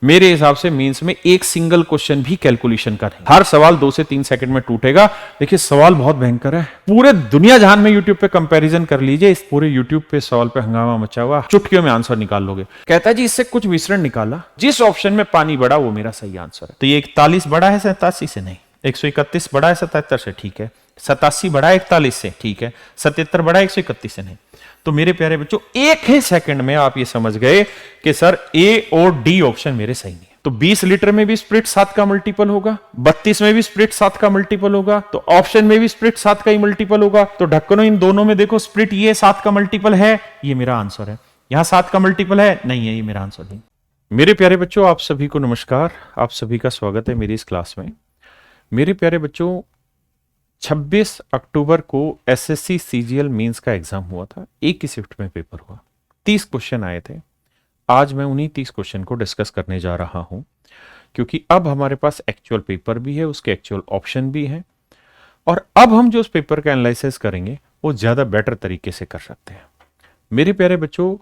मेरे हिसाब से मेंस में एक सिंगल क्वेश्चन भी कैलकुलेशन का नहीं। हर सवाल 2 से 3 सेकंड में टूटेगा। देखिए सवाल बहुत भयंकर है। पूरे दुनिया जहान में यूट्यूब पे कंपैरिजन कर लीजिए, इस पूरे यूट्यूब पे सवाल पे हंगामा मचा हुआ, चुटकियों में आंसर निकाल लोगे। कहता है जी इससे कुछ विसरण निकाला, जिस ऑप्शन में पानी बढ़ा वो मेरा सही आंसर है। तो ये 41 बड़ा है 87 से, नहीं 131 बड़ा है 77 से, ठीक है 87 बड़ा है 41 से, ठीक है 77 बड़ा है 131 से, नहीं। तो मेरे प्यारे बच्चों एक ही सेकंड में आप ये समझ गए कि सर ए और डी ऑप्शन मेरे सही नहीं है। तो 20 लीटर में भी स्प्लिट 7 का मल्टीपल होगा, 32 में भी स्प्लिट 7 का मल्टीपल होगा, तो ऑप्शन में भी स्प्लिट 7 का ही मल्टीपल होगा। तो ढक्कनों इन दोनों में देखो स्प्लिट ये 7 का मल्टीपल है, ये मेरा आंसर है। यहां 7 का मल्टीपल है, नहीं है, ये मेरा आंसर नहीं। मेरे प्यारे बच्चों आप सभी को नमस्कार, आप सभी का स्वागत है मेरी इस क्लास में। मेरे प्यारे बच्चों 26 अक्टूबर को एसएससी सीजीएल मेंस का एग्जाम हुआ था, एक ही शिफ्ट में पेपर हुआ, 30 क्वेश्चन आए थे। आज मैं उन्हीं 30 क्वेश्चन को डिस्कस करने जा रहा हूं, क्योंकि अब हमारे पास एक्चुअल पेपर भी है, उसके एक्चुअल ऑप्शन भी हैं, और अब हम जो उस पेपर का एनालिसिस करेंगे वो ज्यादा बेटर तरीके से कर सकते हैं। मेरे प्यारे बच्चों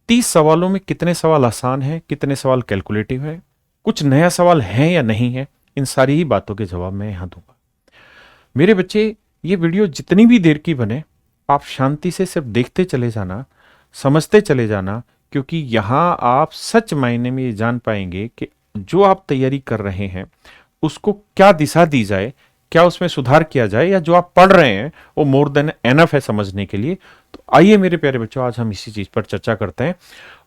30 सवालों में कितने सवाल आसान है, कितने सवाल कैलकुलेटिव है, कुछ नया सवाल है या नहीं है, इन सारी ही बातों के जवाब मैं यहां दूंगा। मेरे बच्चे ये वीडियो जितनी भी देर की बने आप शांति से सिर्फ देखते चले जाना, समझते चले जाना, क्योंकि यहां आप सच मायने में ये जान पाएंगे कि जो आप तैयारी कर रहे हैं उसको क्या दिशा दी जाए, क्या उसमें सुधार किया जाए, या जो आप पढ़ रहे हैं वो मोर देन एनफ है समझने के लिए। तो आइए मेरे प्यारे बच्चों आज हम इसी चीज पर चर्चा करते हैं,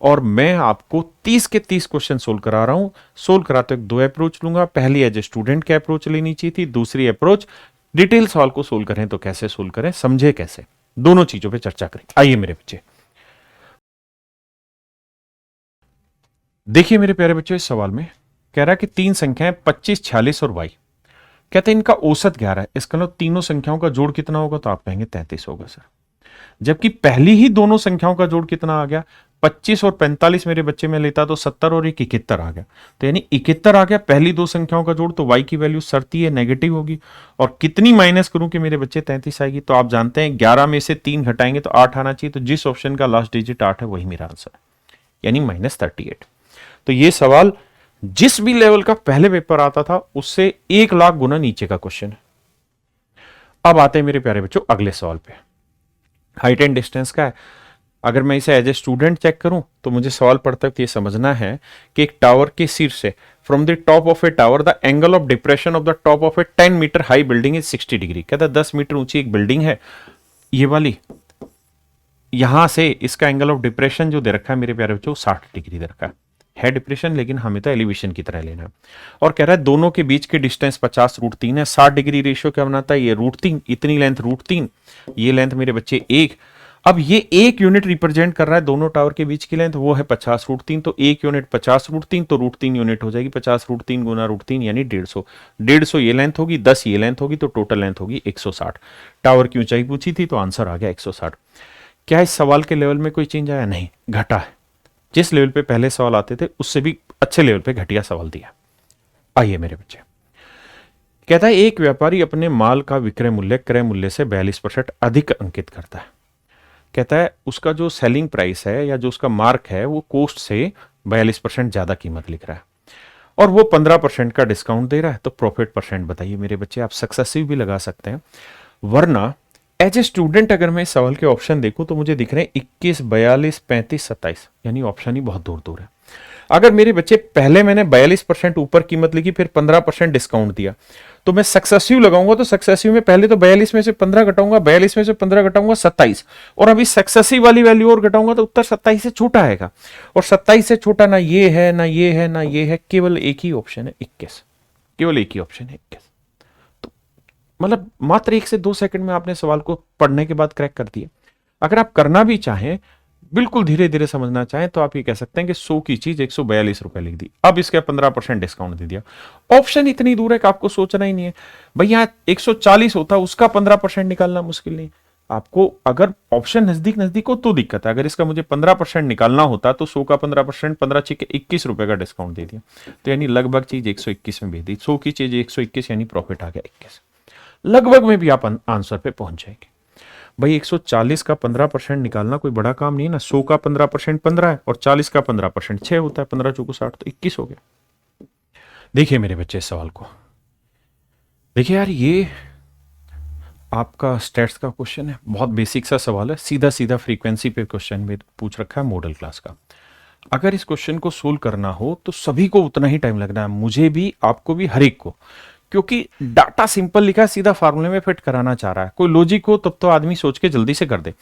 और मैं आपको 30 के 30 क्वेश्चन सोल्व करा रहा हूं। सोल्व कराते वक्त दो अप्रोच लूंगा, पहली एज ए स्टूडेंट की अप्रोच लेनी चाहिए थी, दूसरी अप्रोच डिटेल सवाल को सोल्व करें तो कैसे सोल्व करें, समझे कैसे, दोनों चीजों पे चर्चा करें। आइए मेरे बच्चे देखिए मेरे प्यारे बच्चों, इस सवाल में कह रहा है कि तीन संख्याएं 25, 46 और y, कहते हैं इनका औसत 11 है। इसका मतलब तीनों संख्याओं का जोड़ कितना होगा, तो आप कहेंगे 33 होगा सर। जबकि पहली ही दोनों संख्याओं का जोड़ कितना आ गया, 25 और 45 मेरे बच्चे में लेता तो 70 और एक 71 आ गया, तो यानी 71 आ गया पहली दो संख्याओं का जोड़। तो y की वैल्यू सरती है नेगेटिव होगी, और कितनी माइनस करूं कि मेरे बच्चे 33 आएगी, तो आप जानते हैं 11 में से 3 घटाएंगे तो 8 आना चाहिए, तो जिस ऑप्शन का लास्ट डिजिट 8 है वही मेरा आंसर है, यानी -38। तो ये सवाल जिस भी लेवल का पहले पेपर आता था उससे 1 लाख गुना नीचे का क्वेश्चन है। अब आते हैं मेरे प्यारे बच्चों अगले सवाल पे। हाइट एंड डिस्टेंस का है। अगर मैं इसे एज ए स्टूडेंट चेक करूं तो मुझे सवाल पढ़ते वक्त ये समझना है कि एक टावर के शीर्ष से, from the top of a tower the angle of depression of the top of a 10 metre high building is 60 degree. कहता है 10 मीटर ऊंची एक बिल्डिंग है, ये वाली, यहां से इसका एंगल ऑफ डिप्रेशन जो दे रखा है मेरे प्यारे बच्चों 60 डिग्री दे रखा है डिप्रेशन, लेकिन हमें तो एलिवेशन की तरह लेना है। और कह रहा है दोनों के बीच के डिस्टेंस 50√3 है। 60 डिग्री रेशियो क्या बनाता है, ये √3, इतनी लेंथ √3, ये लेंथ मेरे बच्चे 1। अब ये 1 यूनिट रिप्रेजेंट कर रहा है दोनों टावर के बीच की लेंथ, वो है 50√3, तो 1 यूनिट 50√3, तो √3 यूनिट हो जाएगी 50√3 गुना √3 यानी 150। 150 ये लेंथ होगी, 10 ये लेंथ होगी, तो टोटल लेंथ होगी 160। टावर की ऊंचाई पूछी थी तो आंसर आ गया 160। क्या इस सवाल के लेवल में कोई चेंज आया, नहीं, घटा है। जिस लेवल पे पहले सवाल आते थे उससे भी अच्छे लेवल पे घटिया सवाल दिया। आइए मेरे बच्चे, कहता है एक व्यापारी अपने माल का विक्रय मूल्य क्रय मूल्य से 42% अधिक अंकित करता है। कहता है उसका जो सेलिंग प्राइस है या जो उसका मार्क है वो कोस्ट से 42% ज्यादा कीमत लिख रहा है, और वो 15% का डिस्काउंट दे रहा है। तो प्रॉफिट परसेंट बताइए मेरे बच्चे, आप सक्सेसिव भी लगा सकते हैं, वरना एज ए स्टूडेंट अगर मैं इस सवाल के ऑप्शन देखूं तो मुझे दिख रहे हैं 21, 42, 35, 27, यानी ऑप्शन ही बहुत दूर दूर है। अगर मेरे बच्चे पहले मैंने 42% ऊपर कीमत लिखी, फिर 15% डिस्काउंट दिया, तो मैं सक्सेसिव लगाऊंगा, तो सक्सेसिव में पहले तो 42 में से 15 घटाऊंगा, 42 में से 15 घटाऊंगा 27, और अभी सक्सेसिव वाली वैल्यू और घटाऊंगा तो उत्तर 27 से छोटा आएगा, और 27 से छोटा ना ये है ना ये है ना ये है, केवल एक ही ऑप्शन है 21, केवल एक ही ऑप्शन है 21। मतलब मात्र 1 से 2 सेकंड में आपने सवाल को पढ़ने के बाद क्रैक कर दिया। अगर आप करना भी चाहें, बिल्कुल धीरे धीरे समझना चाहें, तो आप ये कह सकते हैं कि 100 की चीज 142 रुपए लिख दी, अब इसका 15% डिस्काउंट दे दिया। ऑप्शन इतनी दूर है कि आपको सोचना ही नहीं है भाई, यहां 140 होता, उसका 15% निकालना मुश्किल नहीं। आपको अगर ऑप्शन नजदीक नजदीक हो तो दिक्कत है। अगर इसका मुझे 15% निकालना होता तो 100 का 15%, 15 छिके 21 रुपए का डिस्काउंट दे दिया, तो यानी लगभग चीज 121 में भेज दी। 100 की चीज 121 यानी प्रॉफिट आ गया 21, लगभग में भी आप आंसर पे पहुंच जाएंगे। भाई 140 का 15% निकालना कोई बड़ा काम नहीं है ना। 100 का 15% 15 है और 40 का 15% 6 होता है। 15 चौको 60 तो 21 हो गया। देखिए मेरे बच्चे इस सवाल को, देखिए यार ये आपका स्टैट्स का क्वेश्चन है, बहुत बेसिक सा सवाल है, सीधा सीधा फ्रीक्वेंसी पे क्वेश्चन में पूछ रखा है मॉडल क्लास का। अगर इस क्वेश्चन को सोल्व करना हो तो सभी को उतना ही टाइम लगना है, मुझे भी, आपको भी, हर एक को, क्योंकि डाटा सिंपल लिखा है, सीधा फार्मूले में फिट कराना चाह रहा है। कोई लॉजिक हो तब तो आदमी सोच के जल्दी से कर दे,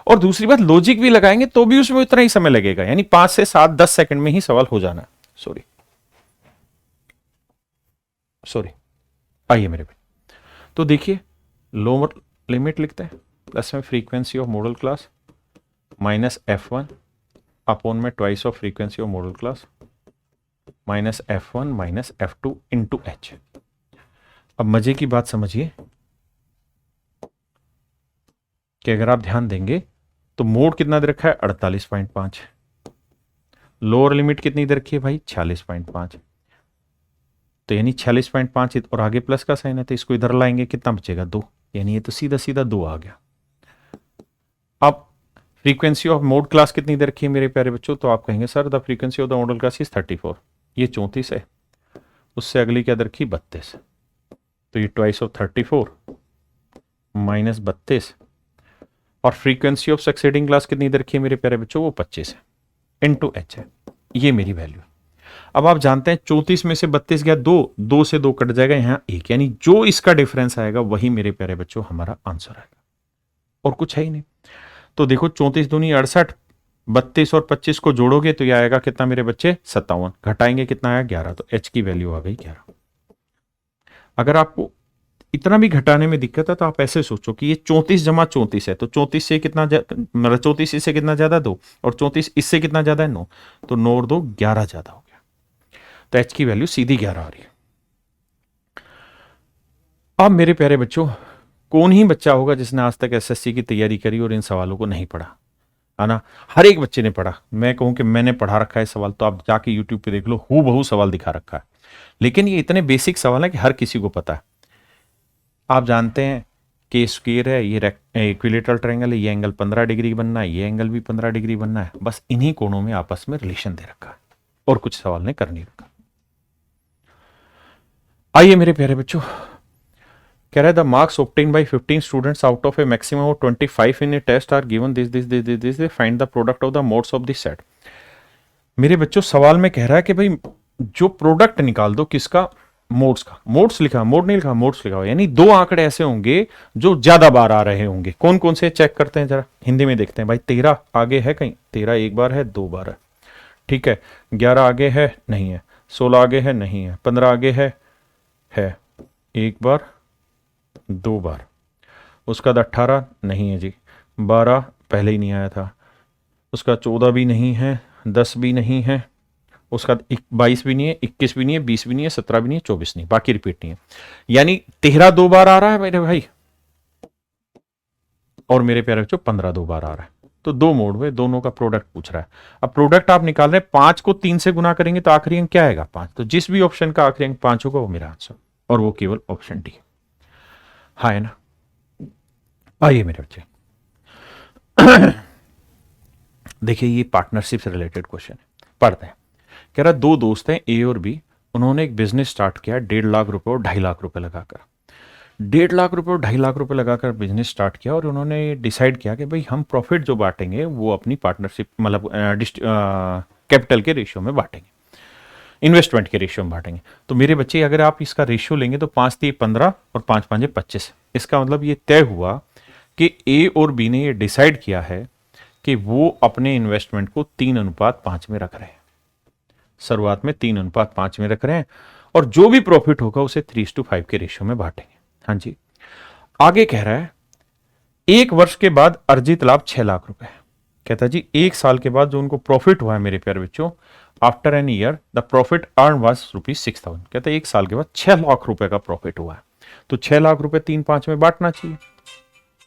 और दूसरी बात लॉजिक भी लगाएंगे तो भी उसमें उतना ही समय लगेगा, यानी 5 से 7 10 सेकंड में ही सवाल हो जाना है। सॉरी, आइए मेरे भाई, तो देखिए लोअर लिमिट लिखते हैं, प्लस में frequency of modal class minus F1 upon में twice of frequency of modal class minus F1 minus F2 into H। अब मजे की बात समझिए कि अगर आप ध्यान देंगे तो मोड कितना दे रखा है 48.5, लोअर लिमिट कितनी दे रखी है भाई 46.5, तो यानी 46.5 और आगे प्लस का साइन है तो इसको इधर लाएंगे, कितना बचेगा 2, यानी ये तो सीधा सीधा 2 आ गया। अब फ्रीक्वेंसी ऑफ मोड क्लास कितनी दे रखी है मेरे प्यारे बच्चों, तो आप कहेंगे sir the frequency of the model class is 34, ये 34 है, उससे अगली क्या दे रखी 32, तो ये ट्वाइस ऑफ 34 माइनस 32, और फ्रीक्वेंसी ऑफ सक्सेडिंग क्लास कितनी दे रखी है मेरे प्यारे बच्चों, वो 25 है, इनटू H है, ये मेरी वैल्यू। अब आप जानते हैं 34 में से 32 गया 2 से 2 कट जाएगा, यहां 1, यानी जो इसका डिफरेंस आएगा वही मेरे प्यारे बच्चों हमारा आंसर आएगा, और कुछ है ही नहीं। तो देखो 34 दूनी 68, 32 और 25 को जोड़ोगे तो यह आएगा कितना मेरे बच्चे 57, घटाएंगे कितना आया 11, तो H की वैल्यू आ गई 11। अगर आपको इतना भी घटाने में दिक्कत है तो आप ऐसे सोचो कि ये 34 जमा 34 है, तो 34 से कितना मतलब 34 इससे कितना ज्यादा 2, और 34 इससे कितना ज्यादा है 9, तो 9 और 2 11 ज्यादा हो गया, तो H की वैल्यू सीधी 11 आ रही है। अब मेरे प्यारे बच्चों कौन ही बच्चा होगा जिसने आज तक एसएससी की तैयारी करी और इन सवालों को नहीं पढ़ा, है ना। हर एक बच्चे ने पढ़ा, मैं कहूं कि मैंने पढ़ा रखा है सवाल, तो आप जाके यूट्यूब पे देख लो, हूबहू सवाल दिखा रखा है, लेकिन ये इतने बेसिक सवाल है कि हर किसी को पता है। आप जानते हैं कि स्क्वायर है, ये इक्विलेटरल ट्रायंगल है, ये एंगल 15 डिग्री बनना है, ये एंगल भी 15 डिग्री बनना है, बस इन्हीं कोणों में आपस में रिलेशन दे रखा है, और कुछ सवाल ने कर नहीं रखा। आइए मेरे प्यारे बच्चों, कह रहा है the marks obtain by 15 students out of a maximum of 25 in a test are given this find the product of the modes of this set. मेरे बच्चों सवाल में कह रहा है कि भाई जो प्रोडक्ट निकाल दो किसका, मोड्स का, मोड्स लिखा, मोड नहीं लिखा, मोड्स लिखा हुआ, यानी 2 आंकड़े ऐसे होंगे जो ज्यादा बार आ रहे होंगे। कौन कौन से चेक करते हैं जरा हिंदी में देखते हैं भाई। 13 आगे है कहीं, 13 एक बार है 2 बार है, ठीक है। 11 आगे है नहीं है, 16 आगे है नहीं है, 15 आगे है एक बार 2 बार, उसका 18 नहीं है जी, 12 पहले ही नहीं आया था, उसका 14 भी नहीं है, 10 भी नहीं है, उसका 22 भी नहीं है, 21 भी नहीं है, 20 भी नहीं है, 17 भी नहीं है, 24 नहीं, बाकी रिपीट नहीं है, यानी 13 2 बार आ रहा है मेरे भाई, और मेरे प्यारे बच्चों 15 2 बार आ रहा है। तो 2 मोड में दोनों का प्रोडक्ट पूछ रहा है। अब प्रोडक्ट आप निकाल रहे हैं, 5 को 3 से गुना करेंगे तो आखिरी अंक क्या आएगा 5, तो जिस भी ऑप्शन का आखिरी अंक 5 होगा वो मेरा आंसर, और वो केवल ऑप्शन डी है ना। आइए मेरे बच्चे देखिए ये पार्टनरशिप से रिलेटेड क्वेश्चन है, पढ़ते हैं। कह रहा 2 दोस्त हैं ए और बी, उन्होंने एक बिजनेस स्टार्ट किया 1.5 लाख रुपए और 2.5 लाख रुपए लगाकर, 1.5 लाख रुपए और 2.5 लाख रुपए लगाकर बिजनेस स्टार्ट किया, और उन्होंने डिसाइड किया कि भाई हम प्रॉफिट जो बांटेंगे वो अपनी पार्टनरशिप मतलब कैपिटल के रेशियो में बांटेंगे, इन्वेस्टमेंट के रेशियो में बांटेंगे। तो मेरे बच्चे अगर आप इसका रेशियो लेंगे तो 5 3 15 और 5 5 25, इसका मतलब ये तय हुआ कि ए और बी ने ये डिसाइड किया है कि वो अपने इन्वेस्टमेंट को 3:5 में रख रहे हैं, शुरुआत में 3:5 में रख रहे हैं, और जो भी प्रॉफिट होगा उसे 3:5 के रेशियो में बांटेंगे। हाँ जी, आगे कह रहा है 1 वर्ष के बाद अर्जित लाभ 6 लाख रुपए, कहता जी 1 साल के बाद जो उनको प्रॉफिट हुआ है मेरे प्यारे बच्चों, after an year the profit earn was ₹6,000, कहता है 1 साल के बाद 6 लाख रुपए का प्रॉफिट हुआ है, तो 6 लाख रुपए 3:5 में बांटना चाहिए,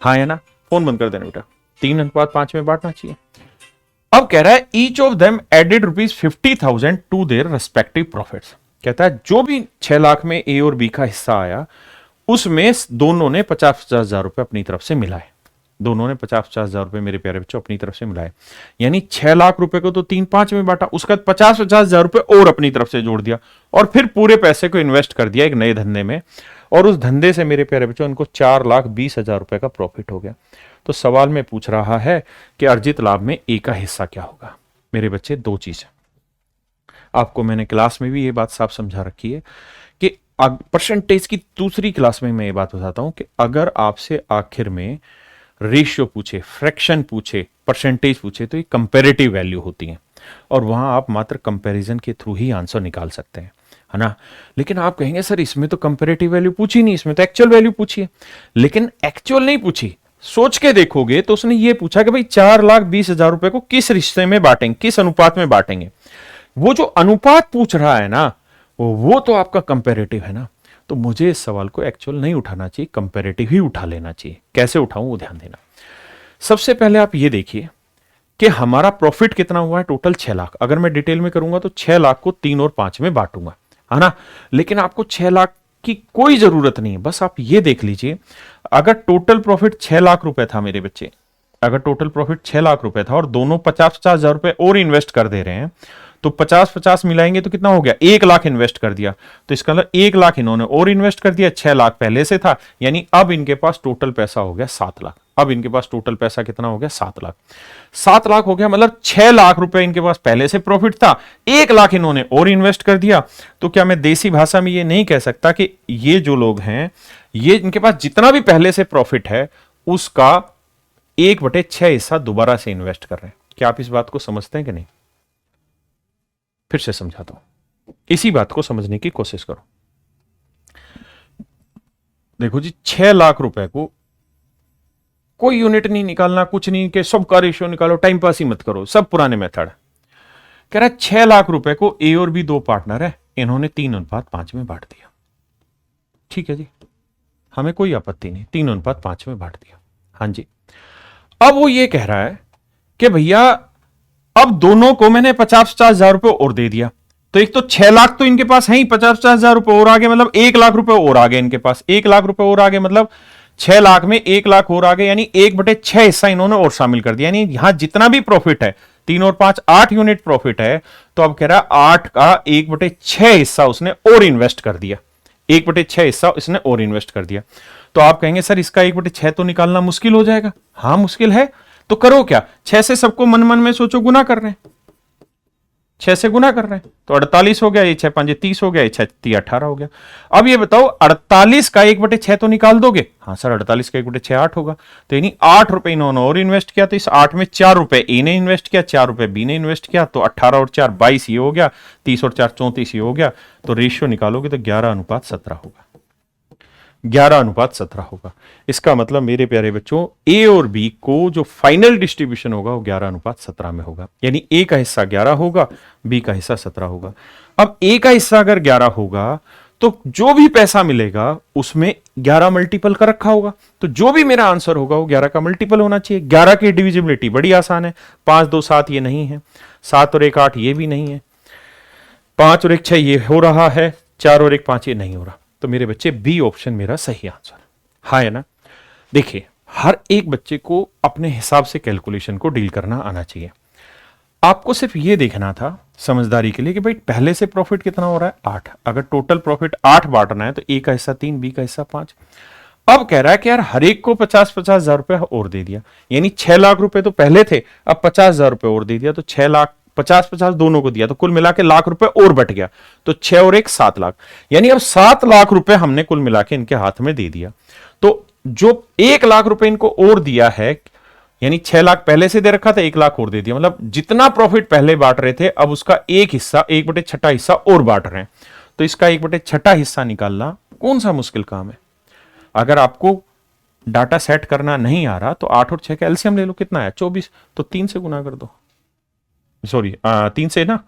हाँ है ना। फोन बंद कर देना बेटा, 3:5 में बांटना चाहिए। अब कह रहा है each of them added ₹50,000 to their respective profits, कहता है जो भी 6 लाख में ए और बी का हिस्सा आया उसमें दोनों ने 50,000 रुपए अपनी तरफ से मिलाए, दोनों ने 50,000 रुपए मेरे प्यारे बच्चों अपनी तरफ से मिलाए, यानी 6 लाख रुपए को तो 3/5 में बांटा, उसका 50,000 रुपए और अपनी तरफ से जोड़ दिया और फिर पूरे पैसे को इन्वेस्ट कर दिया एक नए धंधे में, और उस धंधे से मेरे प्यारे बच्चों उनको 4,20,000 रुपए का प्रॉफिट हो गया। तो सवाल में पूछ रहा है कि अर्जित लाभ में ए का हिस्सा क्या होगा। मेरे बच्चे दो चीजें, आपको मैंने क्लास में भी ये बात साफ समझा रखी है कि परसेंटेज की दूसरी क्लास में मैं ये बात बताता हूं कि अगर आपसे आखिर में रेशियो पूछे, फ्रैक्शन पूछे, परसेंटेज पूछे, तो ये कंपैरेटिव वैल्यू होती है और वहां आप मात्र कंपैरिजन के थ्रू ही आंसर निकाल सकते हैं, है ना। लेकिन आप कहेंगे सर इसमें तो कंपैरेटिव वैल्यू पूछी नहीं, इसमें तो एक्चुअल वैल्यू पूछी है। लेकिन एक्चुअल नहीं पूछी, सोच के देखोगे तो उसने ये पूछा कि भाई 4,20,000 रुपए को किस रिश्ते में बांटेंगे, किस अनुपात में बांटेंगे। वो जो अनुपात पूछ रहा है ना, वो तो आपका कंपैरेटिव है ना। तो मुझे इस सवाल को एक्चुअल नहीं उठाना चाहिए, कंपैरेटिव ही उठा लेना चाहिए। कैसे उठाऊं वो ध्यान देना। सबसे पहले आप ये देखिए कि हमारा प्रॉफिट कितना हुआ है, टोटल 6 लाख। अगर मैं डिटेल में करूंगा तो 6 लाख को 3 और 5 में बांटूंगा, है ना। लेकिन आपको 6 लाख की कोई जरूरत नहीं है, बस आप ये देख लीजिए अगर टोटल प्रॉफिट 6 लाख रुपए था मेरे बच्चे, अगर टोटल प्रॉफिट 6 लाख रुपए था और दोनों 50,000 रुपए और इन्वेस्ट कर दे रहे हैं, तो 50-50 मिलाएंगे तो कितना हो गया, 1 लाख इन्वेस्ट कर दिया। तो इसका मतलब 1 लाख इन्होंने और इन्वेस्ट कर दिया, 6 लाख पहले से था, यानी अब इनके पास टोटल पैसा हो गया 7 लाख। अब इनके पास टोटल पैसा कितना हो गया, 7 लाख। 7 लाख हो गया, मतलब 6 लाख रुपए इनके पास पहले से प्रॉफिट था, 1 लाख इन्होंने और इन्वेस्ट कर दिया। तो क्या मैं देसी भाषा में ये नहीं कह सकता कि ये जो लोग हैं, ये इनके पास जितना भी पहले से प्रॉफिट है उसका 1/6 हिस्सा दोबारा से इन्वेस्ट कर रहे हैं। क्या आप इस बात को समझते हैं कि नहीं? फिर से समझाता हूं, इसी बात को समझने की कोशिश करो। देखो जी, 6 लाख रुपए को कोई यूनिट नहीं निकालना, कुछ नहीं कि सबका रेशियो निकालो, टाइम पास ही मत करो, सब पुराने मेथड। कह रहा है 6 लाख रुपए को ए और बी दो पार्टनर है, इन्होंने 3:5 में बांट दिया। ठीक है जी, हमें कोई आपत्ति नहीं, 3:5 में बांट दिया। हाँ जी, अब वो ये कह रहा है कि भैया अब दोनों को मैंने 50,000 रुपए और दे दिया, तो एक तो 6 लाख तो इनके पास है ही, 50,000 रुपए और आगे, मतलब 1 लाख रुपए और आगे इनके पास, 1 लाख रुपए और आगे, मतलब 6 लाख में 1 लाख और आगे, यानी 1/6 हिस्सा इन्होंने और शामिल कर दिया। यानी यहां जितना भी प्रॉफिट है, 3 और 5 8 यूनिट प्रॉफिट है, तो अब कह रहा है 8 का 1/6 हिस्सा उसने और इन्वेस्ट कर दिया, 1/6 हिस्सा इसने और इन्वेस्ट कर दिया। तो आप कहेंगे सर इसका 1/6 तो निकालना मुश्किल हो जाएगा। हां मुश्किल है, तो करो क्या, 6 से सबको मन मन में सोचो गुना कर रहे हैं, 6 से गुना कर रहे हैं तो 48 हो गया, ये 6 5 30 हो गया, ये 6 3 18 हो गया। अब ये बताओ 48 का 1/6 तो निकाल दोगे? हाँ सर 48 का 1/6 8 होगा। तो यानी 8 रुपए इन्होंने और इन्वेस्ट किया, तो इस 8 में 4 रुपए ए ने इन्वेस्ट किया, 4 रुपए बी ने इन्वेस्ट किया, तो 18 और 4 22 ये हो गया, 30 और 4 34 ये हो गया। तो रेशियो निकालोगे तो 11:17 होगा, 11:17 होगा। इसका मतलब मेरे प्यारे बच्चों ए और बी को जो फाइनल डिस्ट्रीब्यूशन होगा वो 11:17 में होगा, यानी ए का हिस्सा 11 होगा, बी का हिस्सा 17 होगा। अब ए का हिस्सा अगर 11 होगा तो जो भी पैसा मिलेगा उसमें 11 मल्टीपल का रखा होगा, तो जो भी मेरा आंसर होगा वो 11 का मल्टीपल होना चाहिए। 11 की डिविजिबिलिटी बड़ी आसान है, 5 2 7 ये नहीं है, 7 और 1 8 ये भी नहीं है, 5 और 1 6 ये हो रहा है, 4 और 1 5 ये नहीं हो रहा। तो मेरे बच्चे बी ऑप्शन मेरा सही आंसर हाँ है ना। देखिए हर एक बच्चे को अपने हिसाब से कैलकुलेशन को डील करना आना चाहिए। आपको सिर्फ ये देखना था समझदारी के लिए कि भाई पहले से प्रॉफिट कितना हो रहा है 8, अगर टोटल प्रॉफिट 8 बांटना है तो ए का हिस्सा 3, बी का हिस्सा 5। अब कह रहा है कि यार हर एक को 50-50 हजार रुपए और दे दिया, यानी 6 लाख रुपए तो पहले थे, अब 50 हजार रुपए और दे दिया, तो 6 लाख 50-50 दोनों को दिया, तो कुल मिला के लाख रुपए और बट गया, तो 6 और 1 7 लाख, यानी अब 7 लाख रुपए हमने कुल मिला के इनके हाथ में दे दिया। तो जो 1 लाख रुपए इनको और दिया है, यानी 6 लाख पहले से दे रखा था, 1 लाख और दे दिया, मतलब जितना प्रॉफिट पहले बांट रहे थे अब उसका एक हिस्सा 1/6 हिस्सा और बांट रहे हैं। तो इसका 1/6 हिस्सा निकालना कौन सा मुश्किल काम है। अगर आपको डाटा सेट करना नहीं आ रहा तो 8 और 6 का एलसीएम ले लो, कितना है 24, तो 3 से गुना कर दो, सॉरी 3 से ना,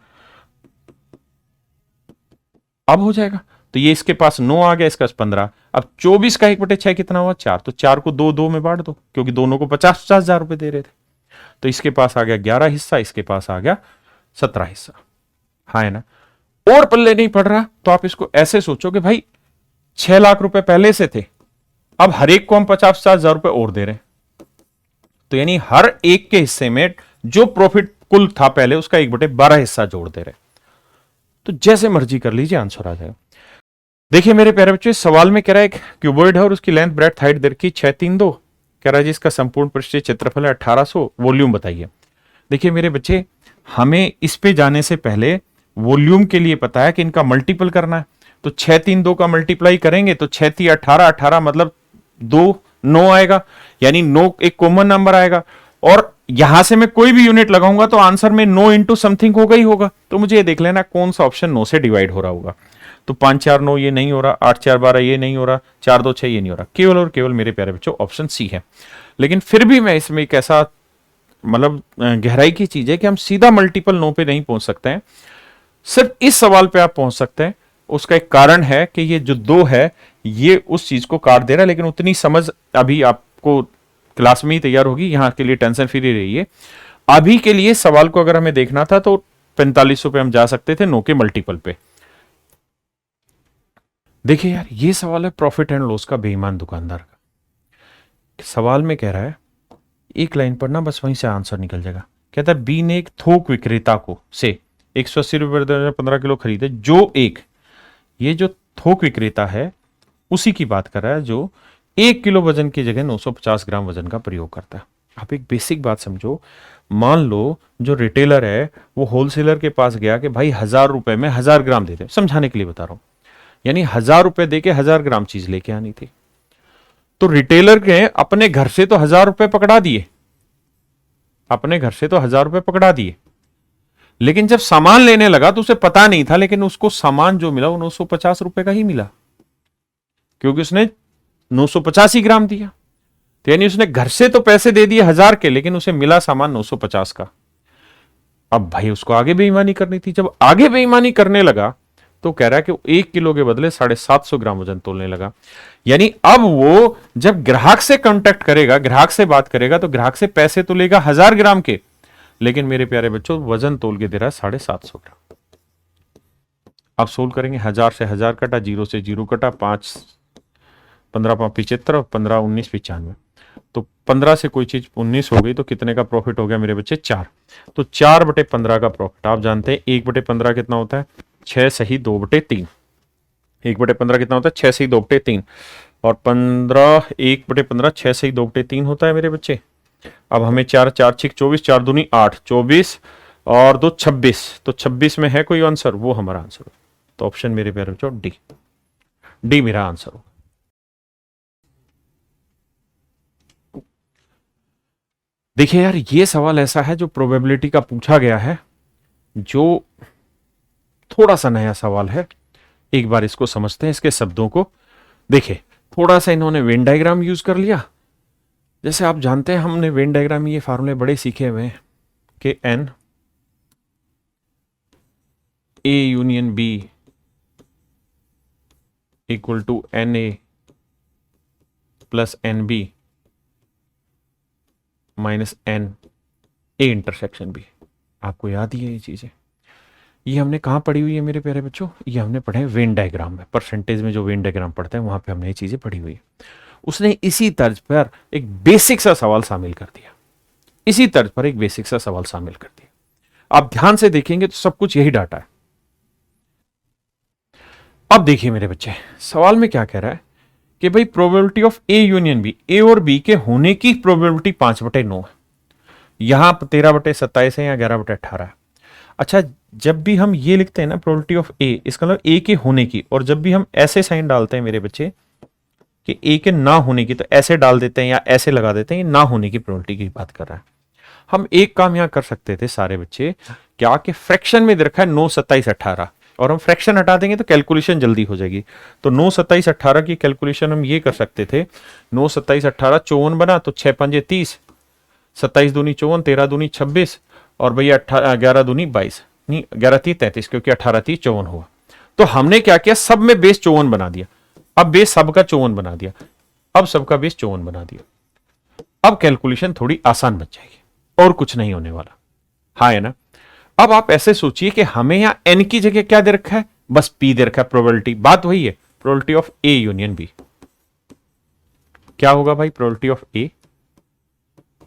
अब हो जाएगा। तो ये इसके पास 9 आ गया, इसका 15, अब 24 का 1/6 कितना हुआ 4, तो 4 को 2 2 में बांट दो, क्योंकि दोनों को 50-50 हजार रुपए दे रहे थे। तो इसके पास आ गया 11 हिस्सा, इसके पास आ गया 17 हिस्सा, हाँ है ना। और पल्ले नहीं पड़ रहा तो आप इसको ऐसे सोचो कि भाई 6 लाख रुपए पहले से थे, अब हर एक को हम 50-50 हजार रुपए और दे रहे हैं, तो यानी हर एक के हिस्से में जो प्रॉफिट कुल था पहले उसका 1/12 हिस्सा जोड़ दे रहे। तो जैसे मर्जी कर लीजिए, आंसर आ जाएगा। देखिए मेरे प्यारे बच्चों, इस सवाल में कह रहा है एक क्यूबॉइड है और उसकी लेंथ ब्रेड्थ हाइट दे रखी 632। कह रहा है जी इसका संपूर्ण पृष्ठीय क्षेत्रफल है 1800, वॉल्यूम बताइए। देखिए मेरे बच्चे, हमें इस पे जाने से पहले वॉल्यूम के लिए पता है कि इनका मल्टीपल करना है। तो 632 का मल्टीप्लाई करेंगे तो 6 3 18, 18 मतलब 2 9 आएगा, यानी 9 एक कॉमन नंबर आएगा। और यहां से मैं कोई भी यूनिट लगाऊंगा तो आंसर में 9 इंटू समथिंग होगा ही होगा। तो मुझे ये देख लेना कौन सा ऑप्शन 9 से डिवाइड हो रहा होगा। तो 5 4 9 ये नहीं हो रहा, 8 4 12 ये नहीं हो रहा, 4 2 6 ये नहीं हो रहा, केवल और केवल मेरे प्यारे बच्चों ऑप्शन सी है। लेकिन फिर भी मैं इसमें एक ऐसा मतलब गहराई की चीज है कि हम सीधा मल्टीपल 9 पे नहीं पहुंच सकते हैं, सिर्फ इस सवाल पे आप पहुंच सकते हैं। उसका एक कारण है कि ये जो 2 है ये उस चीज को काट दे रहा है, लेकिन उतनी समझ अभी आपको क्लास में ही तैयार होगी, यहां के लिए टेंशन फ्री रहिए। अभी के लिए सवाल को अगर हमें देखना था तो 4500 पे हम जा सकते थे 9 के मल्टीपल पे। देखिए यार, ये सवाल है प्रॉफिट एंड लॉस का बेईमान दुकानदार का। सवाल में कह रहा है, एक लाइन पढ़ना बस वहीं से आंसर निकल जाएगा। कहता है बी ने एक थोक विक्रेता को से 180 रुपए 15 किलो खरीदे, जो एक, ये जो थोक विक्रेता है उसी की बात कर रहा है जो 1 किलो वजन की जगह 950 ग्राम वजन का प्रयोग करता है। आप एक बेसिक बात समझो, मान लो जो रिटेलर है वो होलसेलर के पास गया कि भाई 1000 रुपए में 1000 ग्राम दे दे, समझाने के लिए बता रहा हूं, यानी 1000 रुपए दे के 1000 ग्राम चीज लेके आनी थी। तो रिटेलर के अपने घर से तो 1000 रुपए पकड़ा दिए, अपने घर से तो 1000 रुपए पकड़ा दिए, लेकिन जब सामान लेने लगा तो उसे पता नहीं था, लेकिन उसको सामान जो मिला वो 950 रुपए का ही मिला, क्योंकि उसने 950 ही ग्राम दिया। तो यानी उसने घर से तो पैसे दे दिए 1000 के, लेकिन उसे मिला सामान 950 का। अब भाई उसको आगे बेईमानी करनी थी, जब आगे बेईमानी करने लगा तो कह रहा है कि 1 किलो के बदले 750 ग्राम वजन तोलने लगा। यानी अब वो जब ग्राहक से कांटेक्ट करेगा, ग्राहक से बात करेगा, तो ग्राहक से पैसे तो लेगा 1000 ग्राम के, लेकिन मेरे प्यारे बच्चों वजन तोल के दे रहा है 750 ग्राम। अब सोल्व करेंगे, 1000 से 1000 कटा, 0 से 0 कटा, 5 15 5 75, 15 19 95, तो 15 से कोई चीज 19 हो गई, तो कितने का प्रॉफिट हो गया मेरे बच्चे? 4। तो 4/15 का प्रॉफिट। आप जानते हैं 1/15 कितना होता है? 6 सही 2/3। 1/15 कितना होता है? 6 सही 2/3, और 15 1/15 6 सही 2/3 होता है मेरे बच्चे। अब हमें 4 4 6 24, 4 दूनी 8, 24 और 2 26, तो 26 में है कोई आंसर? वो हमारा आंसर हो। तो ऑप्शन मेरे प्यारे बच्चों डी, डी मेरा आंसर हो। देखिए यार, ये सवाल ऐसा है जो प्रोबेबिलिटी का पूछा गया है, जो थोड़ा सा नया सवाल है। एक बार इसको समझते हैं, इसके शब्दों को। देखिए थोड़ा सा इन्होंने वेन डायग्राम यूज कर लिया। जैसे आप जानते हैं हमने वेन डायग्राम ये फार्मूले बड़े सीखे हुए हैं कि n A union B equal to n A plus n B minus n A intersection B. आपको याद ही है ये चीजें? ये हमने कहाँ पढ़ी हुई है मेरे प्यारे बच्चों? ये हमने पढ़े वेन डायग्राम में, परसेंटेज में जो वेन डायग्राम पढ़ते हैं वहां पे हमने ये चीजें पढ़ी हुई है। उसने इसी तर्ज पर एक बेसिक सा सवाल शामिल कर दिया, इसी तर्ज पर एक बेसिक सा सवाल शामिल कर दिया। आप ध्यान से देखेंगे तो सब कुछ यही डाटा है। अब देखिए मेरे बच्चे, सवाल में क्या कह रहा है कि भाई probability of A union B, A और बी के होने की प्रोबेबिलिटी 5/9 है। यहां 13/27 है या 11/18 है। अच्छा, जब भी हम ये लिखते हैं ना प्रोबेबिलिटी ऑफ ए, इसका मतलब ए के होने की, और जब भी हम ऐसे साइन डालते हैं मेरे बच्चे कि ए के ना होने की, तो ऐसे डाल देते हैं या ऐसे लगा देते हैं, ये ना होने की प्रोबेबिलिटी की बात कर रहा है। हम एक काम यहां कर सकते थे सारे बच्चे, क्या कि फ्रैक्शन में दे रखा है 9 27 18, और हम फ्रैक्शन हटा देंगे तो कैलकुलेशन जल्दी हो जाएगी। तो 9 27 18 की कैलकुलेशन हम ये कर सकते थे, 9 27 18 54 बना, तो 6 5 30, 27 दूनी 54, 13 दूनी 26, और भैया 11 दूनी 22, नहीं 11 30 33, क्योंकि 18 30 54 हुआ। तो हमने क्या किया, सब में बेस 54 बना दिया। अब बेस सबका 54 बना दिया, अब सबका बेस 54 बना दिया। अब कैलकुलेशन थोड़ी आसान बच जाएगी और कुछ नहीं होने वाला। हाँ है ना? अब आप ऐसे सोचिए कि हमें यहां एन की जगह क्या दे रखा है? बस पी दे रखा है, प्रोबेबिलिटी। बात वही है, probability of A union B. क्या होगा भाई probability of A?